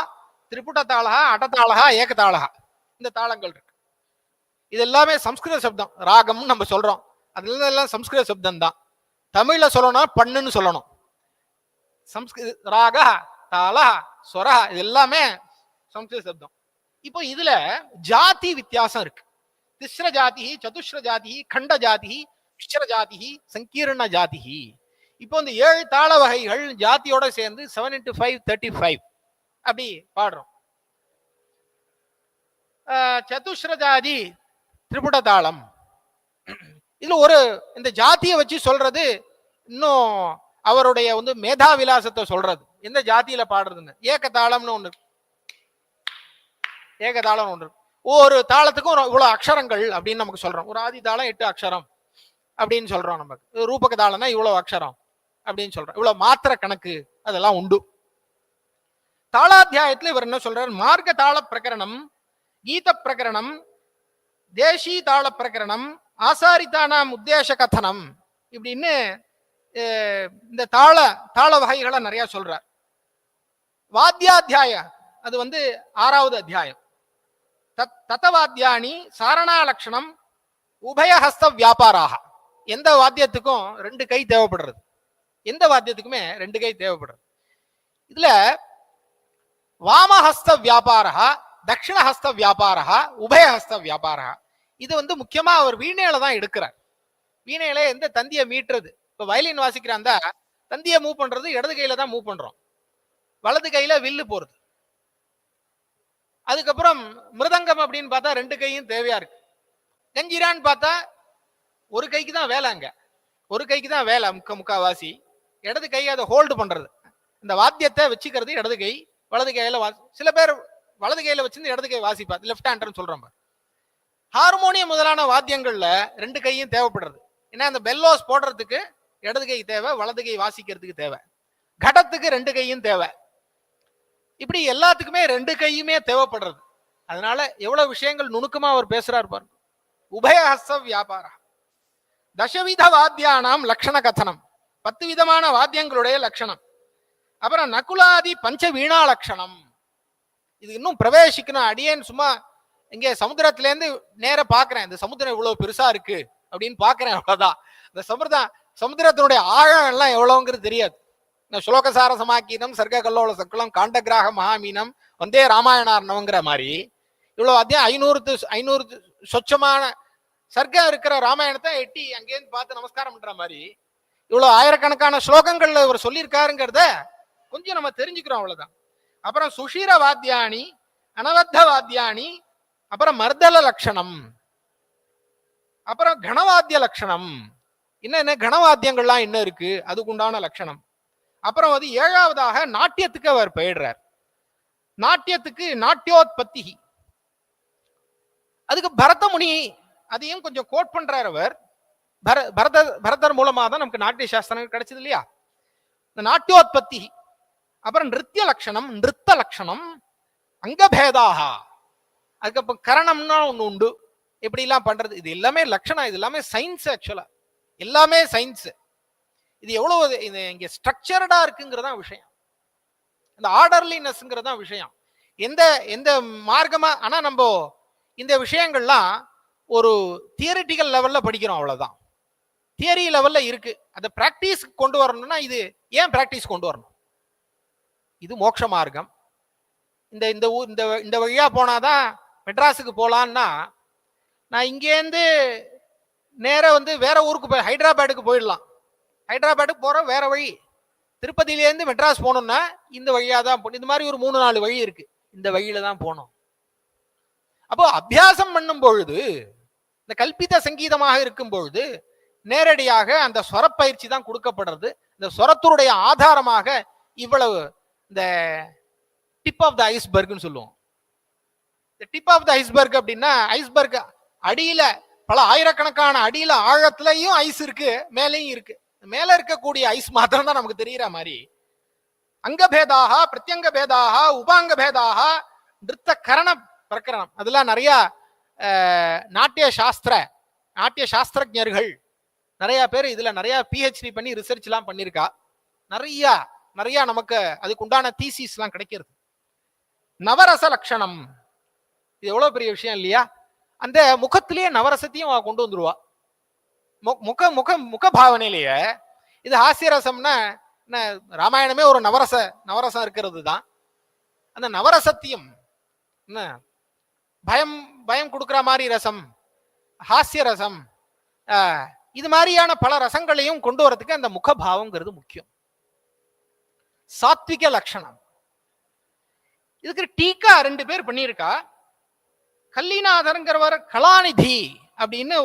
திரிபுட தாளகா, அடதாளகா, ஏகதாளகா. இந்த தாளங்கள் இருக்கு. இது எல்லாமே சம்ஸ்கிருத சப்தம். ராகம் நம்ம சொல்றோம், அதுல எல்லாம் சம்ஸ்கிருத சப்தம் தான். தமிழ்ல சொல்லணும் பண்ணுன்னு சொல்லணும். சம்ஸ்கிருத ராகா தாளா ஸ்வரா இது எல்லாமே சம்ஸ்கிருத சப்தம். இப்போ இதுல ஜாதி வித்தியாசம் இருக்கு. திஸ்ர ஜாதி, சதுஸ்ர ஜாதி, கண்ட ஜாதி, மிஸ்ர ஜாதி, சங்கீர்ண ஜாதி. இப்போ இந்த 7 தாள வகைகள் ஜாதியோட சேர்ந்து 7 into 5 35 அப்படி பாடுறோம். சதுஸ்ர ஜாதி திரிபுட தாளம். இதுல ஒரு இந்த ஜாதியை வச்சு சொல்றது இன்னும் அவருடைய வந்து மேதா விலாசத்தை சொல்றது. எந்த ஜாதியில பாடுறதுன்னு ஏகதாளம்னு ஒண்ணு, ஏகதாளம் ஒன்று. ஒரு தாளத்துக்கும் இவ்வளவு அக்ஷரங்கள் அப்படின்னு நமக்கு சொல்றோம். ஒரு ஆதி தாளம் 8 அக்ஷரம் அப்படின்னு சொல்றோம். நமக்கு ரூபக தாளம்னா இவ்வளவு அக்ஷரம் அப்படின்னு சொல்றோம். இவ்வளவு மாத்திர கணக்கு அதெல்லாம் உண்டு. தாளாத்தியாயத்துல இவர் என்ன சொல்றார்? மார்க்க தாள பிரகரணம், கீத பிரகரணம், தேசி தாள பிரகரணம், ஆசாரிதானாம் உத்தேச கதனம் இப்படின்னு இந்த தாள வகைகளை நிறைய சொல்றார். வாத்தியாத்தியாய அது வந்து 6வது அத்தியாயம். தத்தவாத்தியானி சாரணா லட்சணம் உபயஹஸ்த வியாபாராக. எந்த வாத்தியத்துக்கும் 2 கை தேவைப்படுறது, எந்த வாத்தியத்துக்குமே 2 கை தேவைப்படுறது. இதுல வாமஹஸ்த வியாபாரா, தட்சிணஹஸ்த வியாபாரா, உபயஹஸ்த வியாபாரா. இது வந்து முக்கியமா அவர் வீணையில தான் எடுக்கிறார். வீணையில எந்த தந்தியை மீட்டுறது. இப்ப வயலின் வாசிக்கிறான் தந்தியை மூவ் பண்றது இடது கையில தான் மூவ் பண்றோம், வலது கையில வில்லு போறது. அதுக்கப்புறம் மிருதங்கம் அப்படின்னு பார்த்தா 2 கையும் தேவையா இருக்கு. கஞ்சிரான்னு பார்த்தா ஒரு கைக்கு தான் வேலை, அங்க ஒரு கைக்கு தான் வேலை முக்காவாசி. இடது கை அதை ஹோல்டு பண்றது, இந்த வாத்தியத்தை வச்சுக்கிறது இடது கை, வலது கையில சில பேர் வலது கையில வச்சிருந்து இடது கை வாசிப்பா, லெஃப்ட் ஹேண்டர்னு சொல்றோம். ஹார்மோனியம் முதலான வாத்தியங்கள்ல 2 கையும் தேவைப்படுறது. ஏன்னா அந்த பெல்லோஸ் போடுறதுக்கு இடது கை தேவை, வலது கை வாசிக்கிறதுக்கு தேவை. கடத்துக்கு 2 கையும் தேவை. இப்படி எல்லாத்துக்குமே 2 கையுமே தேவைப்படுறது. அதனால எவ்வளவு விஷயங்கள் நுணுக்கமா அவர் பேசுறாரு பாருங்க. உபயஹஸ்த வியாபார தசவித வாத்தியானாம் லட்சண கதனம், 10 விதமான வாத்தியங்களுடைய லட்சணம். அப்புறம் நகுலாதி பஞ்ச வீணா லட்சணம். இது இன்னும் பிரவேசிக்கணும். அடியேன் சும்மா இங்கே சமுத்திரத்துல இருந்து நேர பாக்குறேன், இந்த சமுத்திரம் இவ்வளவு பெருசா இருக்கு அப்படின்னு பாக்குறேன், அவ்வளவுதான். இந்த சமுத்திரத்தினுடைய ஆழம் எல்லாம் எவ்வளவுங்கிறது தெரியாது. சுலோகசார சமாக்கீனம், சர்க்க கல்லோல சக்குளம், காண்டகிராக மகாமீனம், வந்தே ராமாயணார்ணவங்கிற மாதிரி இவ்வளவு அத்தியம் 500 சொச்சமான சர்க்கம் இருக்கிற ராமாயணத்தை எட்டி அங்கேருந்து பார்த்து நமஸ்காரம் பண்ற மாதிரி இவ்வளவு ஆயிரக்கணக்கான ஸ்லோகங்கள்ல இவர் சொல்லியிருக்காருங்கிறத கொஞ்சம் நம்ம தெரிஞ்சுக்கிறோம், அவ்வளவுதான். அப்புறம் சுஷீர வாத்தியானி, அனவத்த வாத்தியானி, அப்புறம் மர்தல லட்சணம், அப்புறம் கணவாத்திய லட்சணம். என்ன கணவாத்தியங்கள்லாம் என்ன இருக்கு, அதுக்குண்டான லட்சணம். அப்புறம் வந்து 7வதாக நாட்டியத்துக்கு அவர் பெயர்றார். நாட்டியத்துக்கு நாட்டியோத்பத்தி. அதுக்கு பரதமுனி அதையும் கொஞ்சம் கோட் பண்றார் அவர். பரதர் மூலமா தான் நமக்கு நாட்டிய சாஸ்திரங்கள் கிடைச்சது இல்லையா. இந்த நாட்டியோத்பத்தி, அப்புறம் நிருத்திய லட்சணம், நிறுத்த லட்சணம், அங்கபேதாக, அதுக்கப்புறம் கரணம்னா ஒண்ணு உண்டு, எப்படி எல்லாம் பண்றது. இது எல்லாமே லட்சணம், இது எல்லாமே சயின்ஸ். ஆக்சுவலா எல்லாமே சயின்ஸ். இது எவ்வளவு இங்க ஸ்ட்ரக்சர்டா இருக்குங்கிறதா விஷயம், இந்த ஆர்டர்லினஸ்ங்கிறதா விஷயம். எந்த மார்க்கமா. ஆனா நம்ம இந்த விஷயங்கள்லாம் ஒரு தியரிட்டிக்கல் லெவல்ல படிக்கிறோம், அவ்வளவுதான். தியரி லெவல்ல இருக்கு. அதை பிராக்டிஸ் கொண்டு வரணும்னா இது ஏன் பிராக்டிஸ் கொண்டு வரணும்? இது மோட்ச மார்க்கம். இந்த வழியா போனாதான் மெட்ராஸுக்கு போலான்னா, நான் இங்கேருந்து நேர வந்து வேற ஊருக்கு போய் ஹைதராபாத்துக்கு போயிடலாம். ஹைதராபாத்துக்கு போற வேற வழி. திருப்பதியிலேருந்து மெட்ராஸ் போகணும்னா இந்த வழியா தான் போகணும். இந்த மாதிரி ஒரு 3-4 வழி இருக்கு, இந்த வழியில தான் போகணும். அப்போ அபியாசம் பண்ணும் பொழுது, இந்த கல்பித சங்கீதமாக இருக்கும் பொழுது நேரடியாக அந்த ஸ்வரப்பயிற்சி தான் கொடுக்கப்படுறது. இந்த ஸ்வரத்துடைய ஆதாரமாக இவ்வளவு இந்த டிப் ஆஃப் த ஐஸ்பர்க்னு சொல்லுவோம். இந்த டிப் ஆஃப் த ஐஸ்பர்க் அப்படின்னா, ஐஸ்பர்க் அடியில பல ஆயிரக்கணக்கான அடியில ஆழத்துலயும் ஐஸ் இருக்கு, மேலையும் இருக்கு. மேல இருக்கக்கூடிய ஐஸ் மாத்திரம் தான் நமக்கு தெரிகிற மாதிரி அங்கபேதாக, பிரத்யங்க பேதாக, உபாங்க பேதாக, நிறுத்த கரண பிரகரணம், அதெல்லாம் நிறைய நாட்டிய சாஸ்திரஜர்கள் நிறைய பேர் இதுல நிறைய PhD பண்ணி ரிசர்ச் எல்லாம் பண்ணிருக்கா. நிறைய நமக்கு அதுக்கு உண்டான தீசிஸ் எல்லாம் கிடைக்கிறது. நவரச லட்சணம், இது எவ்வளவு பெரிய விஷயம் இல்லையா. அந்த முகத்திலேயே நவரசத்தையும் கொண்டு வந்துருவா. முக பாவனையிலேயே இது ஹாஸ்யரசம்னா என்ன, ராமாயணமே ஒரு நவரசம் இருக்கிறது தான். அந்த நவரசத்தையும் என்ன பயம் பயம் கொடுக்குற மாதிரி ரசம், ஹாஸ்ய ரசம், இது மாதிரியான பல ரசங்களையும் கொண்டு வரதுக்கு அந்த முகபாவங்கிறது முக்கியம். சாத்விக லட்சணம். இதுக்கு டீக்கா 2 பேர் பண்ணியிருக்கா. கல்லிநாதர்ங்கிறவர் கலாநிதி அப்படின்னு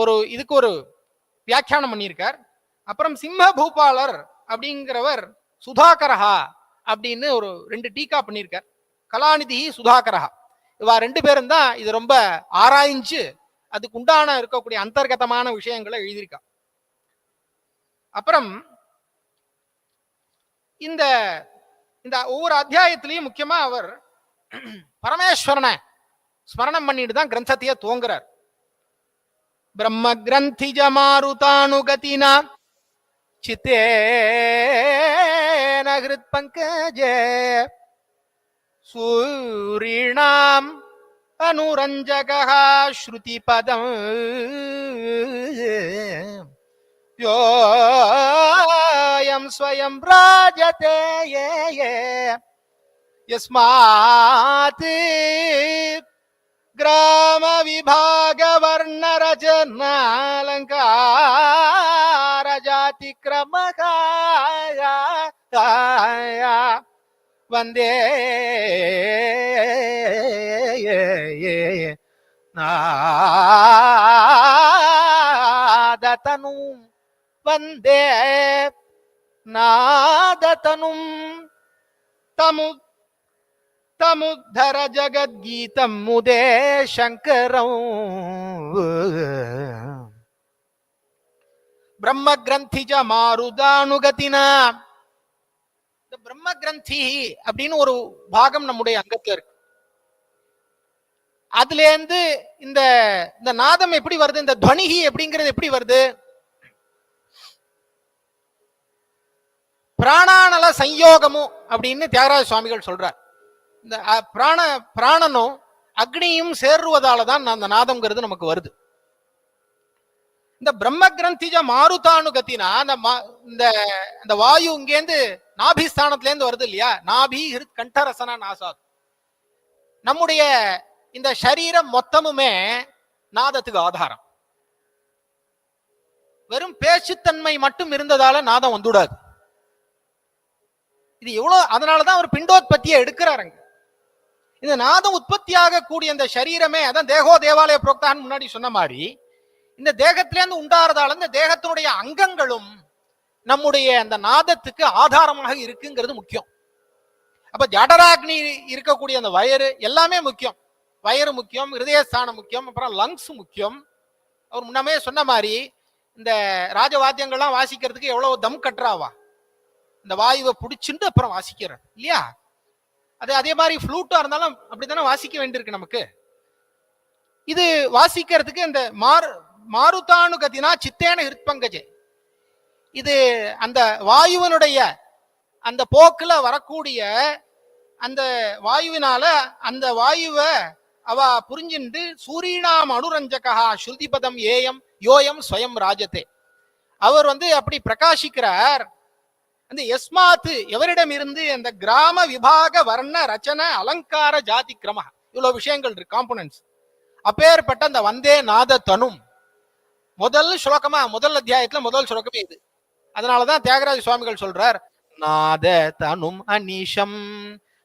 ஒரு இதுக்கு ஒரு வியாக்கியானம் பண்ணியிருக்கார். அப்புறம் சிம்ம பூபாலர் அப்படிங்கிறவர் சுதாகரஹா அப்படின்னு ஒரு 2 டீக்கா பண்ணியிருக்கார். கலாநிதி சுதாகரஹா, இவா 2 பேரும் தான் இது ரொம்ப ஆராய்ஞ்சு அதுக்கு உண்டான இருக்கக்கூடிய அந்தர்கதமான விஷயங்களை எழுதியிருக்கா. அப்புறம் இந்த இந்த ஒவ்வொரு அத்தியாயத்திலையும் முக்கியமா அவர் பரமேஸ்வரனை ஸ்மரணம் பண்ணிட்டு தான் கிரந்தத்தையே துவங்குறார். பிரம்ம கிரந்திஜ மாருதானுகதினா சித்தேன ஹிருத் பங்கஜே சூரிணாம் அனுரஞ்சகः ஸ்ருதி பதம் யோயம் ஸ்வயம் ராஜதே யஸ்மாத் கிராம விபாக வர்ண ரஜனாலங்கார ஜாதி கிரமக வந்தே நாததனும் வந்தே நாததனும் தமுத்தர ஜகத்கீதம் முதே சங்கரம் பிரம்ம கிரந்திஜ மாருதானுகதினா. இந்த பிரம்ம கிரந்தி அப்படின்னு ஒரு பாகம் நம்முடைய அங்கத்துல இருக்கு. அதுல இருந்து இந்த நாதம் எப்படி வருது, இந்த துவனிகி எப்படிங்கிறது எப்படி வருது, பிராணானல சம்யோகமும் அப்படின்னு தியாகராஜ சுவாமிகள் சொல்றார். இந்த பிராணனும் அக்னியும் சேருவதால தான் அந்த நாதம்ங்கிறது நமக்கு வருது. இந்த பிரம்ம கிரந்திஜ மாருதானுகத்தினா இந்த வாயு இங்கேருந்து நாபிஸ்தானத்துல இருந்து வருது இல்லையா, நாபி கண்டரசனா நாசாத். நம்முடைய இந்த சரீரம் மொத்தமுமே நாதத்துக்கு ஆதாரம். வெறும் பேச்சுத்தன்மை மட்டும் இருந்ததால நாதம் வந்துடாது. இது எவ்வளவு, அதனாலதான் அவர் பிண்டோத்பத்தியை எடுக்கிறாருங்க. இந்த நாதம் உற்பத்தியாக கூடிய இந்த சரீரமே, அதான் தேகோ தேவாலய புரோக்தான் முன்னாடி சொன்ன மாதிரி, இந்த தேகத்திலேருந்து உண்டாறதால இந்த தேகத்தினுடைய அங்கங்களும் நம்முடைய அந்த நாதத்துக்கு ஆதாரமாக இருக்குங்கிறது முக்கியம். அப்ப ஜடராக்னி இருக்கக்கூடிய அந்த வயறு எல்லாமே முக்கியம். வயறு முக்கியம், ஹிருதயஸ்தானம் முக்கியம், அப்புறம் லங்ஸ் முக்கியம். அவர் முன்னமே சொன்ன மாதிரி இந்த ராஜவாத்தியங்கள்லாம் வாசிக்கிறதுக்கு எவ்வளவு தம் கட்டுறாவா, இந்த வாயுவை பிடிச்சிட்டு அப்புறம் வாசிக்கிறார் இல்லையா. அதே மாதிரி ஃப்ளூட்டா இருந்தாலும் அப்படித்தானே வாசிக்க வேண்டியிருக்கு நமக்கு. இது வாசிக்கிறதுக்கு இந்த மாருதானுகதினா சித்தேன ஹிருத்பங்கஜே, இது அந்த வாயுவனுடைய அந்த போக்குல வரக்கூடிய அந்த வாயுவினால அந்த வாயுவை அவ புரிஞ்சின்று சூரியனாம் அனுரஞ்சகா ஸ்ருதிபதம் யோயம் ஸ்வயம் ராஜதே, அவர் அப்படி பிரகாசிக்கிறார். அந்த எஸ்மாத்து எவரிடம் இருந்து அந்த கிராம விபாக வர்ண ரச்சன அலங்கார ஜாதி கிரம, இவ்வளவு விஷயங்கள் இருக்கு, காம்போனன்ட்ஸ். அப்பேற்பட்ட அந்த வந்தே நாத தனும் முதல் அத்தியாயத்துல முதல் ஸ்லோகமே இது. அதனாலதான் தியாகராஜ சுவாமிகள் சொல்றார், நாத தனும் அனிஷம்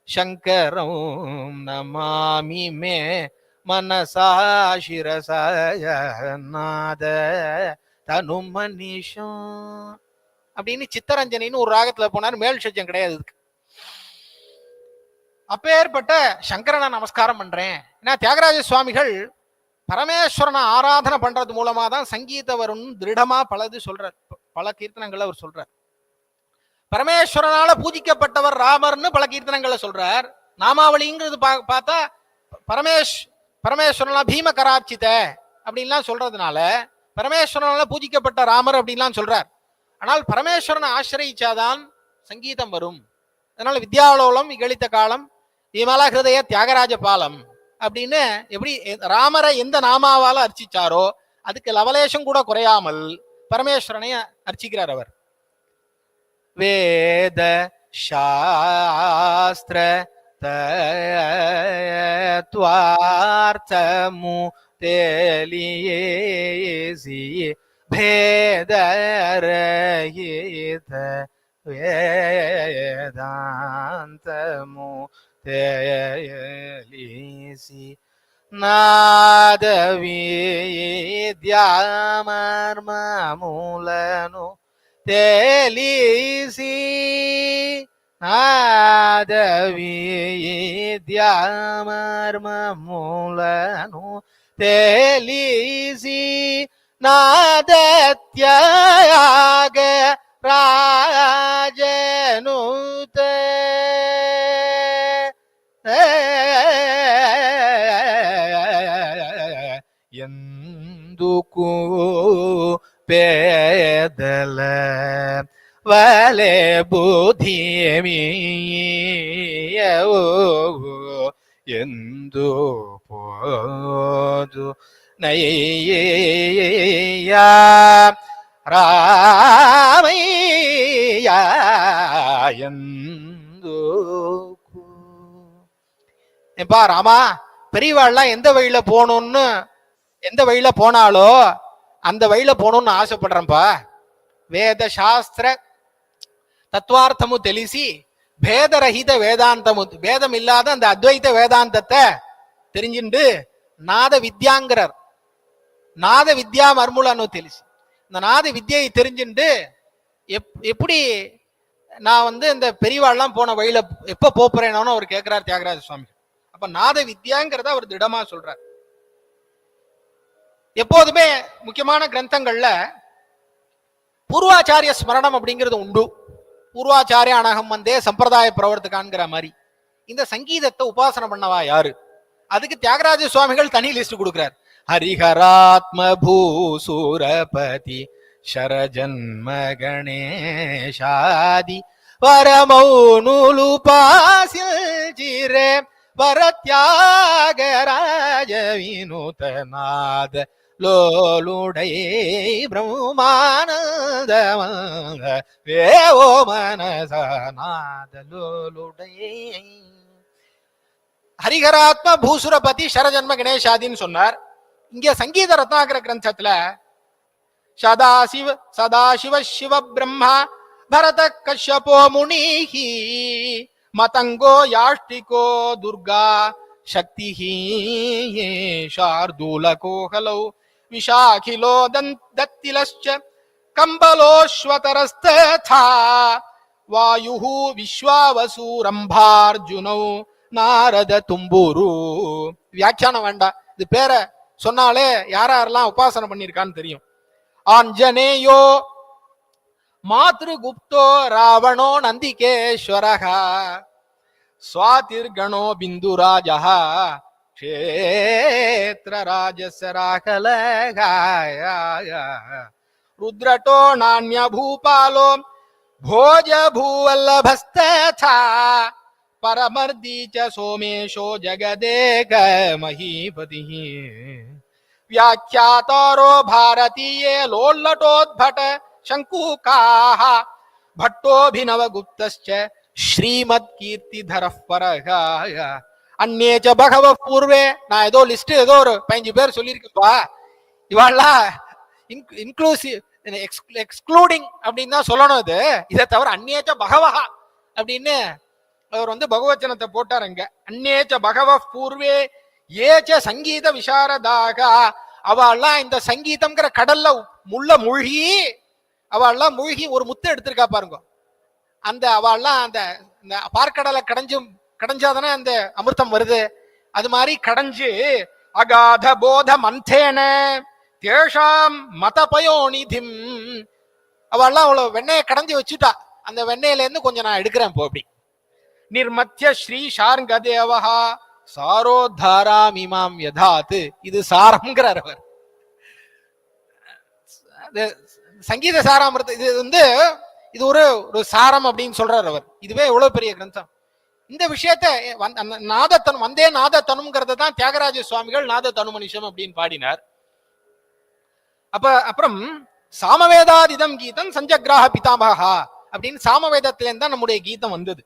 சங்கரம் நமாமி மே மனசா சிரசாய நாத தனும் அனிஷம் அப்படின்னு சித்தரஞ்சனின்னு ஒரு ராகத்துல போனார். மேல் சஜ்ஜம் கிடையாது இதுக்கு. அப்பேற்பட்ட சங்கரனை நமஸ்காரம் பண்றேன். ஏன்னா தியாகராஜ சுவாமிகள் பரமேஸ்வரனை ஆராதனை பண்றது மூலமா தான் சங்கீத வரும் திருடமா பலது சொல்றார். பல கீர்த்தனங்களை அவர் சொல்றார். பரமேஸ்வரனால பூஜிக்கப்பட்டவர் ராமர்னு பல கீர்த்தனங்களை சொல்றார். நாமாவளிங்கிறது பார்த்தா பரமேஸ்வரனா பீம கரார்ச்சித அப்படின்லாம் சொல்றதுனால பரமேஸ்வரனால பூஜிக்கப்பட்ட ராமர் அப்படின்லாம் சொல்றார். ஆனால் பரமேஸ்வரனை ஆசிரியிச்சாதான் சங்கீதம் வரும். அதனால வித்யாலோலம் இகழித்த காலம் விமலா ஹிருதய தியாகராஜ பாலம் அப்படின்னு எப்படி ராமரை எந்த நாமாவால அர்ச்சிச்சாரோ அதுக்கு லவலேஷம் கூட குறையாமல் பரமேஸ்வரனை அர்ச்சிக்கிறார் அவர். வேத சாஸ்திர தத்வார்த்தமு தெளியேசி பேதரஹித வேதாந்தமு தெளியேசி நாதவித்யாமர்மமூலனு తెలిసి నాదవిద్యామర్మమూలను తెలిసి నాదత్యాగ రాజనుత ఎందుకు పేదల వలె బుద్ధిమి ఎందు పోదు నయ్యా రామయ్యా ఎందుకు. ஏப்பா ராமா, பெரியவாள்லாம் எந்த வழியில போகணும்னு, எந்த வழியில போனாலோ அந்த வழியில போகணும்னு ஆசைப்படுறேன்ப்பா. வேத சாஸ்திர தத்துவார்த்தமு தெளிசி பேதரஹித வேதாந்தமு, வேதம் இல்லாத அந்த அத்வைத வேதாந்தத்தை தெரிஞ்சுண்டு நாத வித்யாங்கிறார். நாத வித்யா மர்முலன்னு தெளிசி, இந்த நாத வித்யை தெரிஞ்சுண்டு எப்படி நான் இந்த பெரியவாள்லாம் போன வழியில எப்ப போறேன்னு அவர் கேட்கிறார் தியாகராஜ சுவாமி. அப்ப நாத வித்யாங்கிறத அவர் திடமா சொல்றார். எப்போதுமே முக்கியமான கிரந்தங்கள்ல பூர்வாச்சாரிய ஸ்மரணம் அப்படிங்கிறது உண்டு. பூர்வாச்சாரிய அனகம் வந்தே சம்பிரதாய பிரவர்த்தகான்கிற மாதிரி இந்த சங்கீதத்தை உபாசனை பண்ணவா யாரு, அதுக்கு தியாகராஜ சுவாமிகள் தனி லிஸ்ட் கொடுக்கிறார். ஹரிஹராத்ம பூசூரபதி शरजन्म गणेशादि परमौनुलुपासिरे वरत्यागराज विनूतनाद लोलुडै ब्रह्मानंद वेवो मनसनाद लोलुडै. ஹரிஹராத்ம பூசுரபதி ஷரஜன்ம கணேசாதின்னு சொன்னார். இங்க சங்கீத ரத்னாகர கிரந்தத்துல சதாசிவ சிவ பிரம்மா பரத கஷ்யபோ முனிஹி மதங்கோ யாஷ்டிகோ துர்கா சக்தி சார்தூல கோஹலௌ விஷாகிலோ தத்திலஸ்ச கம்பலோஸ்வதரஸ்ததா வாயுஹு விஸ்வாவசூரம்பார்ஜுனௌ நாரத தும்புரு. வியாக்கியானம் வேண்டாம், இது பேரை சொன்னாலே யாரெல்லாம் உபாசனை பண்ணிருக்கான்னு தெரியும். ஆஞ்சநேயோ மாத்ருகுப்தோ ராவணோ நந்திகேஸ்வரஹா ஸ்வாதிர்கணோ பிந்துராஜஹ க்ஷேத்ரராஜசராகலகாய ருத்ரட்டோ நான்ய பூபாலோ भोज भूवल्लभस्तथा परमर्दी च सोमेशो जगदेक महीपतिः व्याख्यातारो भारतीये लोल्लटोद्भट शंकुकाः भट्टोभिनवगुप्तश्च श्रीमत्कीर्तिधरः परः अन्ये च बहवः पूर्वे. நான் ஏதோ லிஸ்ட் ஏதோ ஒரு 5 பேர் சொல்லியிருக்கேன்ப்பா. இவெல்லாம் இன்க்ளூசிவ் எக்ஸ்க்ளூடிங் அப்படின்னு தான் சொல்லணும். இது இதை தவிர அந்நேச்ச பகவஹா அப்படின்னு அவர் பகவச்சனத்தை போட்டாருங்க. அந்நேச்ச பகவ பூர்வே ஏச்ச சங்கீத விசாரதாக. அவெல்லாம் இந்த சங்கீதம்ங்கிற கடல்ல முள்ள மூழ்கி அவெல்லாம் மூழ்கி ஒரு முத்து எடுத்திருக்கா பாருங்க. அந்த அவெல்லாம் அந்த பார்க்கடலை கடைஞ்சாதானே அந்த அமிர்தம் வருது. அது மாதிரி கடைஞ்சு அகாத போத மந்தேன தேஷாம் மதபயோநிதிம். அவெல்லாம் அவ்வளவு வெண்ணையை கடைஞ்சி வச்சுட்டா. அந்த வெண்ணையில இருந்து கொஞ்சம் நான் எடுக்கிறேன் போ. அப்படி நிர்மத்திய ஸ்ரீ ஷார்கதேவஹா சாரோத்தாராம் இமாம் யதாத். இது சாரம்ங்கிறார் அவர். சங்கீத சாராமிருத்த இது இது ஒரு சாரம் அப்படின்னு சொல்றார் அவர். இதுவே எவ்வளவு பெரிய கிரந்தம். இந்த விஷயத்த நாதத்தனு வந்தே நாதத்தனுங்கிறத தான் தியாகராஜ சுவாமிகள் நாத தனுமனிஷம் அப்படின்னு பாடினார். அப்புறம் சாமவேதாதிதம் கீதம் சஞ்சக்ராஹ பிதாமகா அப்படின்னு சாமவேதத்திலேருந்து தான் நம்முடைய கீதம் வந்தது.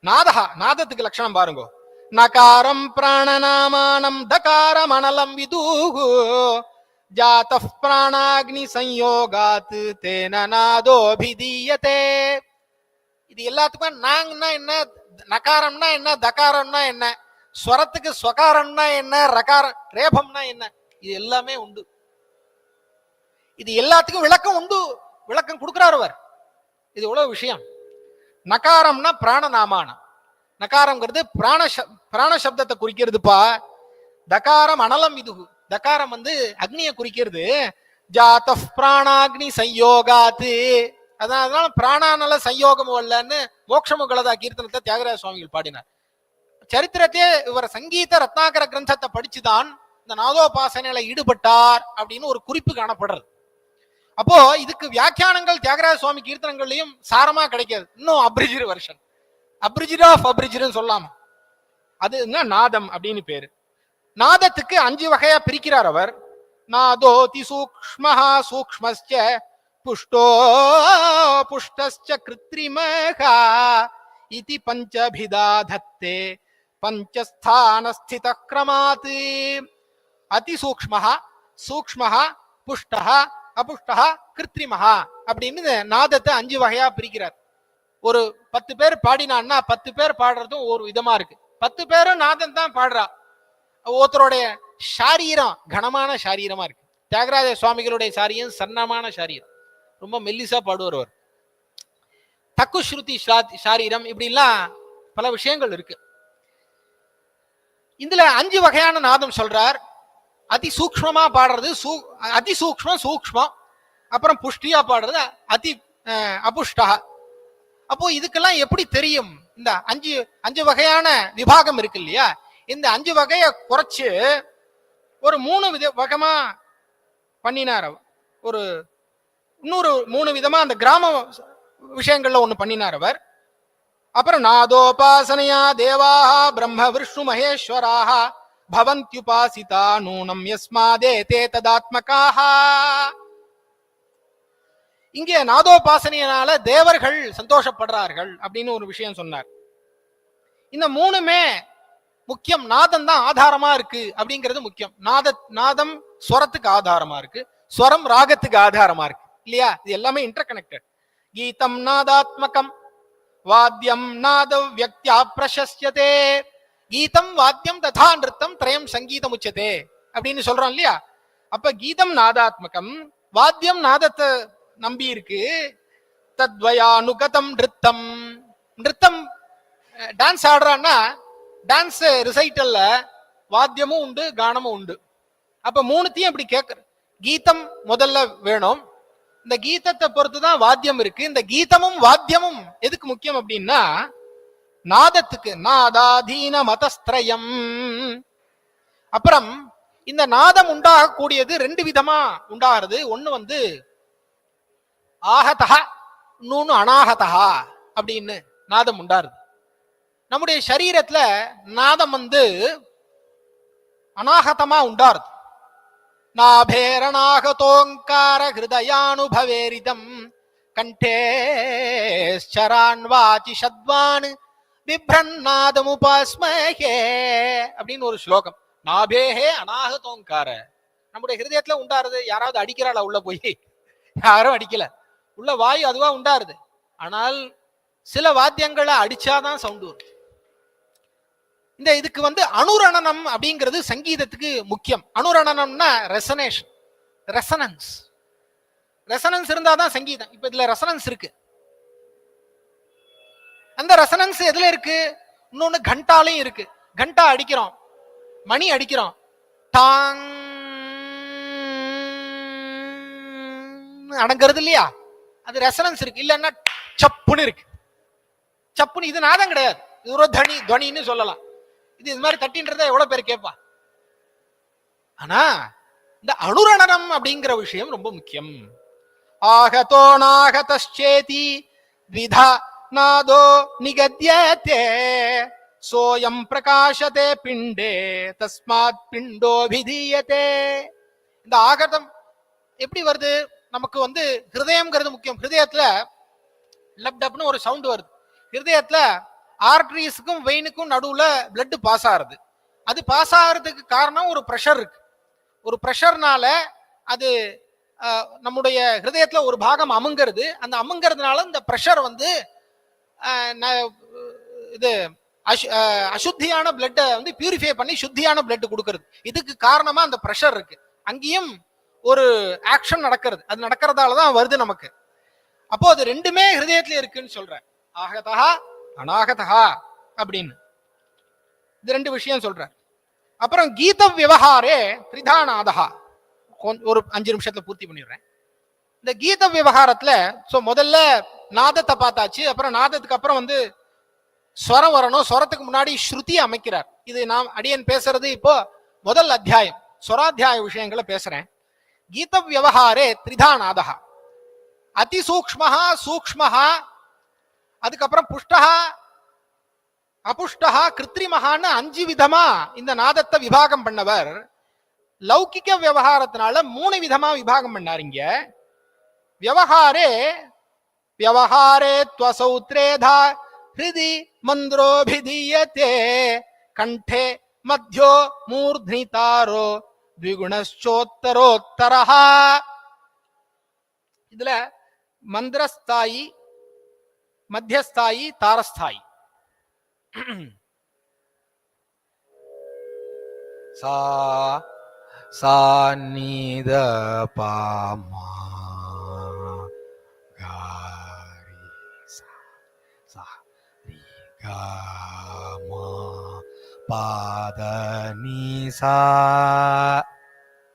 நாதஹா, நாதத்துக்கு லட்சணம் பாருங்க. நகாரம் பிராணநாமானம் தகாரம் அனலம் விதூஹு ஜாதஃ பிராணாக்னி சம்யோகாத் தேன நாதோபிதீயதே. இது எல்லாத்துக்கும் நாங்கன்னா என்ன, நகாரம்னா என்ன, தகாரம்னா என்ன, ஸ்வரத்துக்கு ஸ்வகாரம்னா என்ன, ரகாரம் ரேபம்னா என்ன, இது எல்லாமே உண்டு. இது எல்லாத்துக்கும் விளக்கம் உண்டு, விளக்கம் கொடுக்கிறார் அவர். இது எவ்வளவு விஷயம். நகாரம்னா பிராணநாமானம், நகாரம்ங்கிறது பிராண சப்தத்தை குறிக்கிறதுப்பா. தகாரம் அனலம் விதுகு, தகாரம் வந்து அக்னியை குறிக்கிறது. ஜாதஃ பிராணாக்னி சம்யோகாத்து, அதனால பிராணானல சம்யோகம் அல்லன்னு மோட்சமுகலதா கீர்த்தனத்தை தியாகராஜ சுவாமிகள் பாடினார். சரித்திரத்தையே இவர் சங்கீத ரத்னாகர கிரந்தத்தை படிச்சுதான் இந்த நாதோபாசனையில ஈடுபட்டார் அப்படின்னு ஒரு குறிப்பு காணப்படுறது. அப்போ இதுக்கு வியாக்கியானங்கள் தியாகராஜ சுவாமி கீர்த்தனங்கள்லயும் சாரமா கிடைக்காது. இன்னும் அப்ரிஜிர் வெர்ஷன், அப்ரிஜிர் ஆஃப் அப்ரிஜிர்னு சொல்லாம, அது என்ன நாதம் அப்படின்னு பேரு. நாதத்துக்கு 5 வகையா பிரிக்கிறார் அவர். நாதோதி சூக்ஷ்மஹ சூக்ஷ்மஸ்ச புஷ்டோ புஷ்டஸ்ச கிருத்ரிமஹ இதி பஞ்சபிதா தத்தே பஞ்சஸ்தானஸ்தித கிரமாத். அதி சூக்ஷ்மஹ, சூக்ஷ்மஹ, புஷ்டஹ, அபுஷ்டஹ, கிருத்ரிமஹா அப்படின்னு நாதத்தை 5 வகையா பிரிக்கிறார். ஒரு 10 பேர் பாடினான்னா 10 பேர் பாடுறதும் ஒரு விதமா இருக்கு. 10 பேரும் நாதம் தான் பாடுறா. ஒருத்தருடைய சாரீரம் கனமான சாரீரமா இருக்கு. தியாகராஜ சுவாமிகளுடைய சாரியம் சன்னமான சாரீரம், ரொம்ப மெல்லிசா பாடுவார் அவர். தக்கு ஸ்ருதி சாரீரம், இப்படி எல்லாம் பல விஷயங்கள் இருக்கு. இதுல 5 வகையான நாதம் சொல்றார். அதி சூக்ஷ்மமா பாடுறது அதி சூக்ஷ்மம் சூக்ஷ்மம், அப்புறம் புஷ்டியா பாடுறது அதி அபுஷ்டா. அப்போ இதுக்கெல்லாம் எப்படி தெரியும்? இந்த 5 வகையான விபாகம் இருக்கு இல்லையா, இந்த 5 வகையை குறைச்சு ஒரு 3 வகமா பண்ணினார். ஒரு இன்னொரு 3 விதமா அந்த கிராம விஷயங்கள்ல ஒண்ணு பண்ணினார் அவர். அப்புறம் நாதோபாசனையா தேவாஹ பிரம்ம விஷ்ணு மகேஸ்வராஹ பவந்த்யுபாசிதா நூனம் யஸ்மாதே தே ததாத்மகாஹ. இங்கே நாதோபாசனையினால தேவர்கள் சந்தோஷப்படுறார்கள் அப்படின்னு ஒரு விஷயம் சொன்னார். இந்த 3மே முக்கியம். நாதம் தான் ஆதாரமா இருக்கு அப்படிங்கிறது முக்கியம். நாதம் ஸ்வரத்துக்கு ஆதாரமா இருக்கு, ஸ்வரம் ராகத்துக்கு ஆதாரமா இருக்கு இல்லையா. இது எல்லாமே இன்டர் கனெக்டட். கீதம் நாதாத்மகம் வாத்தியம் நாத வியக்தியா பிரசஸ்யதே. கீதம் வாத்தியம் ததா நிருத்தம் திரயம் சங்கீதம் உச்சதே அப்படின்னு சொல்றோம் இல்லையா. அப்ப கீதம் நாதாத்மகம், வாத்தியம் நாதத்தை நம்பி இருக்கு. தத்வயானுகதம் நிருத்தம், நிருத்தம் டான்ஸ் ஆடுறான்னா டான்ஸ் ரிசைட்டல்ல வாத்தியமும் உண்டு கானமும் உண்டு. அப்ப 3த்தையும் இப்படி கேட்கற. கீதம் முதல்ல வேணும், இந்த கீதத்தை பொறுத்துதான் வாத்தியம் இருக்கு. இந்த கீதமும் வாத்தியமும் எதுக்கு முக்கியம் அப்படின்னா நாதத்துக்கு. நாதாதீன மதஸ்திரயம். அப்புறம் இந்த நாதம் உண்டாகக்கூடியது 2 விதமா உண்டாகிறது. ஒண்ணு வந்து ஆகதா, இன்னொன்னு அனாகதா அப்படின்னு நாதம் உண்டாருது. நம்முடைய சரீரத்துல நாதம் வந்து அனாகதமா உண்டாருது. நாபேரணாகதோங்கார ஹிருதயானுபவேரிதம் கண்டேச்சரான் வாசி சத்வான் பிப்ரன்னாதமுபாஸ்மஹே அப்படின்னு ஒரு ஸ்லோகம். நாபேஹே அநாகதோங்கார, நம்முடைய ஹிருதயத்துல உண்டாருது. யாராவது அடிக்கிறாளா உள்ள போய்? யாரும் அடிக்கல, உள்ள வாயு அதுவா உண்டாருது. ஆனால் சில வாத்தியங்களை அடிச்சாதான் சவுண்ட் வரும். இந்த இதுக்கு வந்து அனுரணனம் அப்படிங்கிறது சங்கீதத்துக்கு முக்கியம். அனுரணனம்னா ரெசனேஷன், ரெசனன்ஸ். ரெசனன்ஸ் இருந்தாதான் சங்கீதம். இப்ப இதுல ரெசனன்ஸ் இருக்கு. அந்த ரெசனன்ஸ் எதுல இருக்கு? இன்னொன்னு கண்டாலையும் இருக்கு. கண்டா அடிக்கிறோம், மணி அடிக்கிறோம், டாங் அடங்கிறது இல்லையா, அது ரெசனன்ஸ் இருக்கு. இல்லன்னா சப்புன்னு இருக்கு. சப்புன்னு இது நாதம் கிடையாது, இது ஒரு துவனின்னு சொல்லலாம். இது மாதிரி தட்டின்றத எவ்வளவு பேர் கேட்பா. ஆனா இந்த அனுரணனம் அப்படிங்கிற விஷயம் ரொம்ப முக்கியம். ஆகதோ நாகதேதி விதா நாதோ நிகத்யதே சோயம் பிரகாசதே பிண்டே தஸ்மாத் பிண்டோ விதீயதே. இந்த ஆகதம் எப்படி வருது? நமக்கு வந்து ஹிருதயம்ங்கிறது முக்கியம். ஹிருதயத்துல லப் டப்னு ஒரு சவுண்ட் வருது. ஹிருதயத்துல ஆர்டரிஸுக்கும் வெயினுக்கும் நடுவுல பிளட் பாஸ் ஆகுது. அது பாஸ் ஆகிறதுக்கு காரணம் ஒரு ப்ரெஷர் இருக்கு. ஒரு ப்ரெஷர்னால அது நம்முடைய ஹிருதயத்துல ஒரு பாகம் அமுங்கிறது. அந்த அமுங்கிறதுனால இந்த ப்ரெஷர் வந்து இது அசுத்தியான பிளட்டை வந்து பியூரிஃபை பண்ணி சுத்தியான பிளட் கொடுக்கறது. இதுக்கு காரணமா அந்த ப்ரெஷர் இருக்கு. அங்கேயும் ஒரு ஆக்ஷன் நடக்கிறது. அது நடக்கிறதாலதான் வருது நமக்கு. அப்போ அது ரெண்டுமே ஹிருதயத்துல இருக்குன்னு சொல்ற. ஆகதா அநாகதா அப்படின்னு இது ரெண்டு விஷயம் சொல்ற. அப்புறம் கீத விவகாரே திரிதாநாதா, ஒரு 5 நிமிஷத்துல பூர்த்தி பண்ணிடுறேன். இந்த கீத விவகாரத்துல முதல்ல நாதத்தை பார்த்தாச்சு. அப்புறம் நாதத்துக்கு அப்புறம் வந்து ஸ்வரம் வரணும். ஸ்வரத்துக்கு முன்னாடி ஸ்ருதி அமைக்கிறார். இது நாம் அடியன் பேசுறது இப்போ முதல் அத்தியாயம், ஸ்வராத்தியாய விஷயங்களை பேசுறேன். கீத விவகாரே திரிதாநாதா, அதிசூக்ஷ்மஹா சூக்ஷ்மஹா, அதுக்கப்புறம் புஷ்டஹா அபுஷ்டஹா கிருத்திரிமஹான்னு 5 விதமா இந்த நாதத்தை விபாகம் பண்ணவர். லௌகிக விவகாரத்தினால 3 விதமா விபாகம் பண்ணார். இங்க விவகாரே விவகாரே த்வசௌத்ரேதா ஹிருதி மந்திரோபிதீயதே கண்டே மத்யோ மூர்த்னி தாரோ த்விகுணச்சோத்தரோத்தரஹ. இதுல மந்திரஸ்தாயி, மத்தியஸ்தாயி, தாரஸ்தாயி. சா சா நீத பாமா காரி சா ரி காமா பாத நீசா.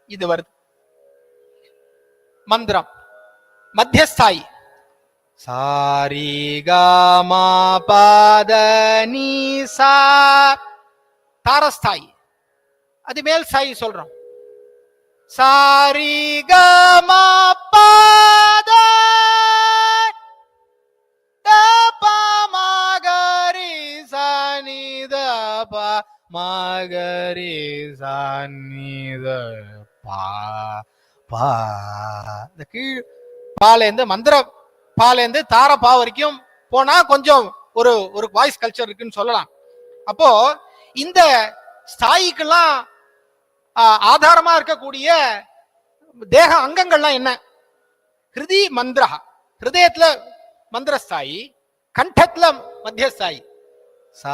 இது வருது மந்திரம். மத்தியஸ்தாயி சாரி காமா பாத நீசா. தாரஸ்தாயி அது மேல் சாயி சொல்றோம். சாரி காமா பாத மகரி சனித பா மகரி சனித பா பா. இந்த கீழ் பாலேந்து மந்திர பாலேந்து தார பா வரைக்கும் போனா கொஞ்சம் ஒரு ஒரு வாய்ஸ் கல்ச்சர் இருக்குன்னு சொல்லலாம். அப்போ இந்த ஸ்தாயிக்கெல்லாம் ஆதாரமா இருக்கக்கூடிய தேக அங்கங்கள்லாம் என்ன? ஹிருதி மந்திரா, ஹிருதயத்துல மந்திரஸ்தாயி, கண்டத்துல மத்தியஸ்தாயி. சா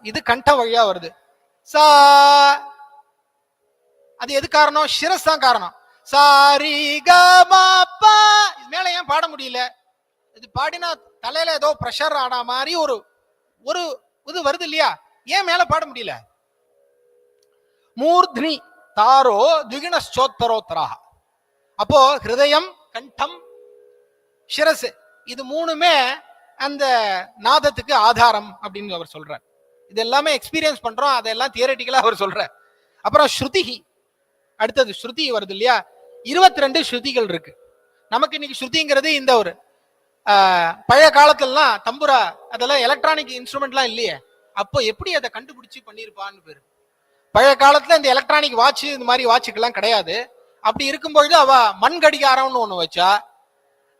இது கண்ட வழியா வருது. சா அது எது காரணம்? சிரஸ் தான் காரணம். சாரி கமா பா. மேல ஏன் பாட முடியல? இது பாடினா தலையில ஏதோ பிரஷர் ஆனா மாதிரி ஒரு ஒரு இது வருது இல்லையா? ஏன் மேல பாட முடியல? மூர்த்னி தாரோ த்விகுணச்சோத்தரோத்தரா. அப்போ ஹிருதயம், கண்டம், சிரஸ் இது 3மே அந்த நாதத்துக்கு ஆதாரம் அப்படின்னு அவர் சொல்றார். இது எல்லாமே எக்ஸ்பீரியன்ஸ் பண்றோம், அதெல்லாம் தியரட்டிக்கலா அவர் சொல்றார். அப்புறம் ஸ்ருதி, அடுத்தது ஸ்ருதி வருது இல்லையா? 22 ஸ்ருதிகள் இருக்கு. நமக்கு இன்னைக்கு ஸ்ருதிங்கிறது இந்த ஒரு பழைய காலத்துலலாம் தம்புரா அதெல்லாம் எலக்ட்ரானிக் இன்ஸ்ட்ருமெண்ட்லாம் இல்லையே. அப்போ எப்படி அதை கண்டுபிடிச்சு பண்ணிருப்பான்னு பேரு. பழைய காலத்துல இந்த எலக்ட்ரானிக் வாட்ச் இந்த மாதிரி வாட்சுக்கெல்லாம் கிடையாது. அப்படி இருக்கும்பொழுது அவ மண் கடிகாரம்னு ஒண்ணு வச்சா.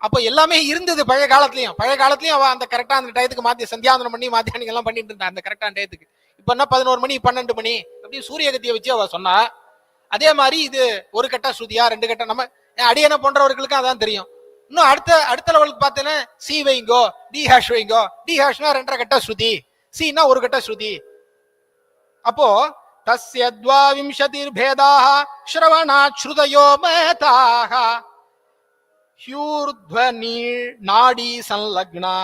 அப்போ எல்லாமே இருந்தது பழைய காலத்துலயும். பழைய காலத்துலயும் அவ அந்த கரெக்டா அந்த டயத்துக்கு மாத்தி சந்தியாவந்தனம் பண்ணி மாத்தியானிக்கு எல்லாம் பண்ணிட்டு இருந்தா அந்த கரெக்டான டயத்துக்கு. இப்ப என்ன 11 மணி 12 மணி அப்படி சூரியகத்தியை வச்சு அவ சொன்னா. அதே மாதிரி இது ஒரு கட்ட ஸ்ருதியா 2 கட்ட, நம்ம அடியன போன்றவர்களுக்கு அதான் தெரியும். இன்னும் அடுத்த லெவலுக்கு பார்த்தேன்னா சி வைங்கோ, டி ஹேஷ் வைங்கோ. டி ஹேஷ்னா 2.5 கட்ட ஸ்ருதி, சினா 1 கட்ட ஸ்ருதி. அப்போ தஸ்ய த்வாவிம்சதிர் பேதாஹ ஸ்ரவணாத் ஸ்ருதயோ மேதாஹ ஹ்யூர்த்வனி நாடி சல்லக்னா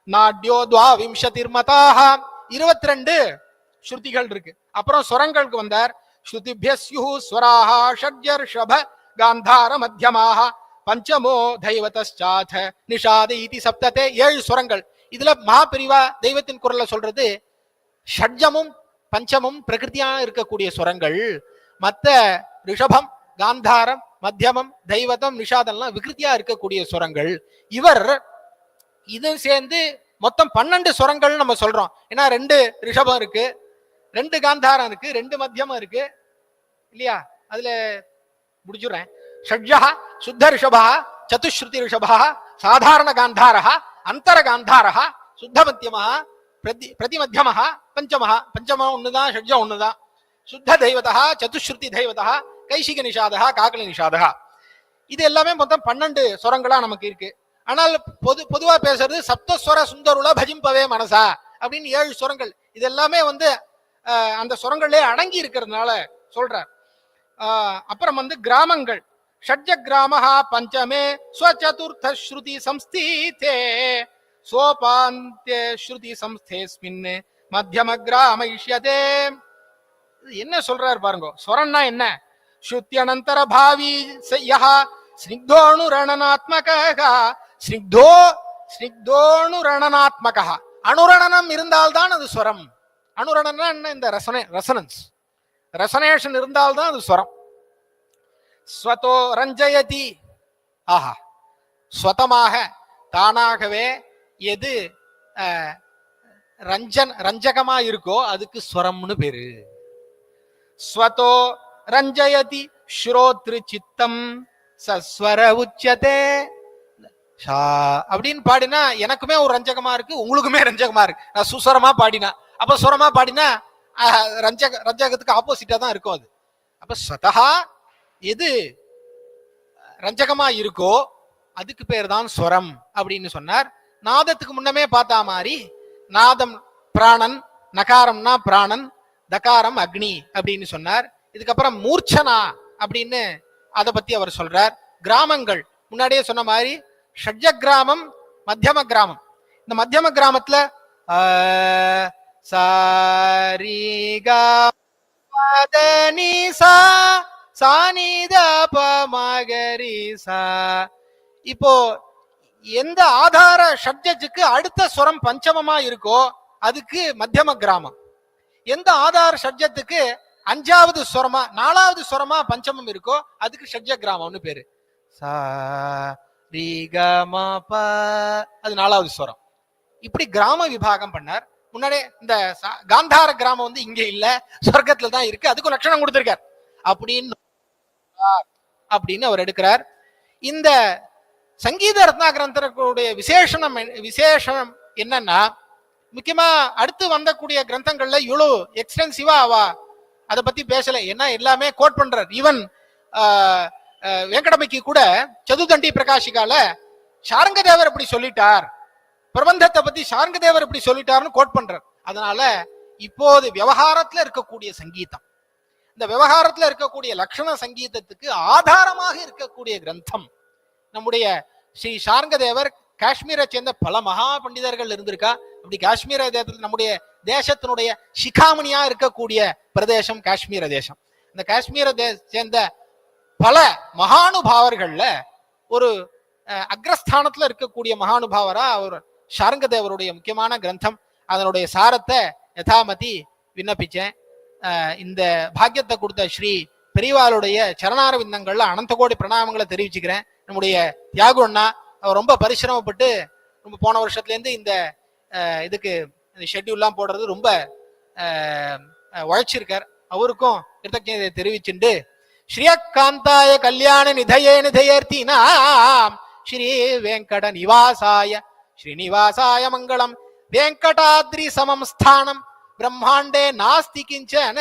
நாட்யோ த்வாவிம்சதிர் மதாஹ. 22 ஸ்ருதிகள் இருக்கு. அப்புறம் ஸ்வரங்களுக்கு வந்தார். ஸ்ருதிப்யஸ்யுஹு ஸ்வராஹ ஷட்ஜர்ஷப காந்தார மத்யமாஹ பஞ்சமோ தெய்வதச்சாத நிஷாத இதி சப்ததே. 7 ஸ்வரங்கள். இதுல மகாபிரிவா தெய்வத்தின் குரல்ல சொல்றது ஷட்ஜமும் பஞ்சமும் பிரகிருதியா இருக்கக்கூடிய ஸ்வரங்கள். மத்த ரிஷபம், காந்தாரம், மத்தியமம், தெய்வதம், நிஷாதம்லாம் விகிருத்தியா இருக்கக்கூடிய ஸ்வரங்கள். இவர் இது சேர்ந்து மொத்தம் 12 ஸ்வரங்கள் நம்ம சொல்றோம். ஏன்னா 2 ரிஷபம் இருக்கு, 2 காந்தாரம் இருக்கு, 2 மத்தியமம் இருக்கு இல்லையா? அதுல முடிச்சுடுறேன். ஷட்ஜா சுத்த ரிஷபா சதுஸ்ருதி ரிஷபா, சாதாரண காந்தாரா, அந்தர காந்தாரா, சுத்த மத்தியமா, பிரதிமத்தியமா, பஞ்சமா ஒண்ணுதான், ஷட்ஜம் ஒண்ணுதான். சுத்த தெய்வதா, சதுஸ்ருதி தெய்வதா, கைசிக நிஷாதா, காக்கலி நிஷாதா. இது எல்லாமே மொத்தம் 12 ஸ்வரங்களா நமக்கு இருக்கு. ஆனால் பொதுவா பேசுறது சப்தஸ்வர சுந்தருள பஜிம்பவே மனசா அப்படின்னு 7 ஸ்வரங்கள். இது எல்லாமே அந்த ஸ்வரங்களே அடங்கி இருக்கிறதுனால சொல்றார். அப்புறம் கிராமங்கள், ஷட்ஜ கிராமஹா பஞ்சமே ஸ்வசதுர்த்த ஸ்ருதி சம்ஸ்தீதே சோபாந்தே ஸ்ருதி சம்ஸ்தேஸ்மின் மத்தியம கிராம இஷ்யதே. என்ன சொல்றாரு பாருங்க. ஸ்வரம்னா என்ன? ஸ்ருத்யனந்தர பாவி யஹ ஸ்னிக்தோணுரணனாத்மகஹ, ஸ்னிக்தோணுரணனாத்மகஹ. அனுரணனம் இருந்தால்தான் அது ஸ்வரம். அனுரணனா என்ன? இந்த ரெசனன்ஸ், ரெசனேஷன் இருந்தால்தான் அது ஸ்வரம். ஸ்வதோ ரஞ்சயதி, ஆஹா, ஸ்வதமாக தானாகவே எது ரஞ்சகமா இருக்கோ அதுக்கு ஸ்வரம்னு பேரு. ஸ்வதோ ரஞ்சயதி ஸ்ரோத்ரு சித்தம் சஸ்வர உச்சதே. அப்படின்னு பாடினா எனக்குமே ஒரு ரஞ்சகமா இருக்கு, உங்களுக்குமே ரஞ்சகமா இருக்கு. நான் சுஸ்வரமா பாடினா, அப்ப சுரமா பாடினா ரஞ்சகத்துக்கு ஆப்போசிட்டா தான் இருக்கும் அது. அப்ப ஸ்வதஹா எது ரஞ்சகமா இருக்கோ அதுக்கு பேர் தான் ஸ்வரம் அப்படின்னு சொன்னார். நாதத்துக்கு முன்னமே பார்த்தா மாதிரி நாதம் பிராணன், நகாரம்னா பிராணன், தகாரம் அக்னி அப்படின்னு சொன்னார். இதுக்கப்புறம் மூர்ச்சனா அப்படின்னு அதை பத்தி அவர் சொல்றார். கிராமங்கள் முன்னாடியே சொன்ன மாதிரி ஷட்ஜ கிராமம், மத்தியம கிராமம். இந்த மத்தியம கிராமத்துல சாரிகா இப்போ எந்த ஆதார ஷட்ஜுக்கு அடுத்த ஸ்வரம் பஞ்சமமா இருக்கோ அதுக்கு மத்தியம கிராமம். எந்த ஆதார ஷட்ஜத்துக்கு 5வது ஸ்வரமா 4வது ஸ்வரமா பஞ்சமம் இருக்கோ அதுக்கு ஷட்ஜ கிராமம்னு பேரு. அது 4வது ஸ்வரம். இப்படி கிராம விபாகம் பண்ணார். முன்னாடியே இந்த காந்தார கிராமம் இங்க இல்ல, சொர்க்கத்துல தான் இருக்கு, அதுக்கும் லட்சணம் கொடுத்திருக்கார் அப்படின்னு அவர் எடுக்கிறார். இந்த சங்கீத ரத்னாகரந்தருடைய விசேஷம் என்னன்னா, முக்கியமா அடுத்து வந்தக்கூடிய கிரந்தங்கள்ல இவ்வளவு எக்ஸ்டென்சிவா அதை பத்தி பேசல. ஏன்னா எல்லாமே கோட் பண்றார். ஈவன் வெங்கடமைக்கு கூட சதுதண்டி பிரகாஷிகால சாரங்கதேவர் இப்படி சொல்லிட்டார், பிரபந்தத்தை பத்தி சாரங்கதேவர் இப்படி சொல்லிட்டார்னு கோட் பண்றார். அதனால இப்போது விவகாரத்துல இருக்கக்கூடிய சங்கீதம், இந்த விவகாரத்துல இருக்கக்கூடிய லட்சண சங்கீதத்துக்கு ஆதாரமாக இருக்கக்கூடிய கிரந்தம் நம்முடைய ஸ்ரீ சாரங்கதேவர். காஷ்மீரை சேர்ந்த பல மகா பண்டிதர்கள் இருந்திருக்கா. அப்படி காஷ்மீர தேசத்துல நம்முடைய தேசத்தினுடைய சிகாமணியா இருக்கக்கூடிய பிரதேசம் காஷ்மீர தேசம். இந்த காஷ்மீர சேர்ந்த பல மகானுபாவர்கள்ல ஒரு அக்ரஸ்தானத்துல இருக்கக்கூடிய மகானுபாவரா அவர் சாரங்கதேவருடைய முக்கியமான கிரந்தம். அதனுடைய சாரத்தை யதாமதி விண்ணப்பிச்சேன். இந்த பாக்கியத்தை கொடுத்த ஸ்ரீ பெரியவாளுடைய சரணார விந்தங்கள்ல அனந்த கோடி பிரணாமங்களை தெரிவிச்சுக்கிறேன். நம்முடைய தியாகு அண்ணா அவர் ரொம்ப பரிசிரமப்பட்டு போன வருஷத்துல இருந்து இந்த இதுக்கு ஷெட்யூல்லாம் போடுறது ரொம்ப உழைச்சிருக்கார். அவருக்கும் கிருத்தஜதை தெரிவிச்சுண்டு ஸ்ரீயகாந்தாய கல்யாண நிதயே நிதயர்த்தினாம் ஸ்ரீ வெங்கட நிவாசாய ஸ்ரீனிவாசாய மங்களம். வெங்கடாத்ரி சமம் ஸ்தானம் பிரம்மாண்டே நாஸ்தி கிஞ்சன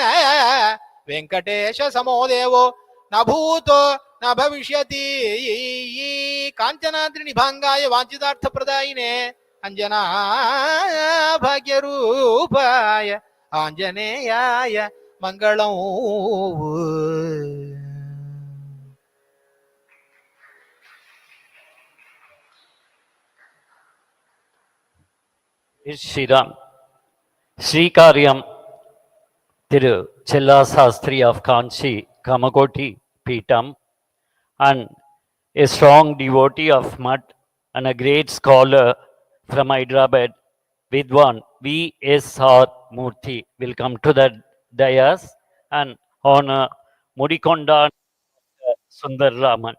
வெங்கடேஷ சமோ தேவோ நபூதோ ந பவிஷ்யதி. காஞ்சனாத்ரி நிபாங்காய வாஞ்சிதார்த்த பிரதாயினே அஞ்சனா பாக்யரூபாய ஆஞ்சநேயாய மங்களம். ஸ்ரீராம் ஸ்ரீகாரியம் திரு செல்லா Shastri of Kanchi Kamakoti Peetam, and a strong devotee of Mutt and a great scholar from Hyderabad, Vidwan V.S.R. Murthy will come to the dais and honor Mudikonda Sundar Raman.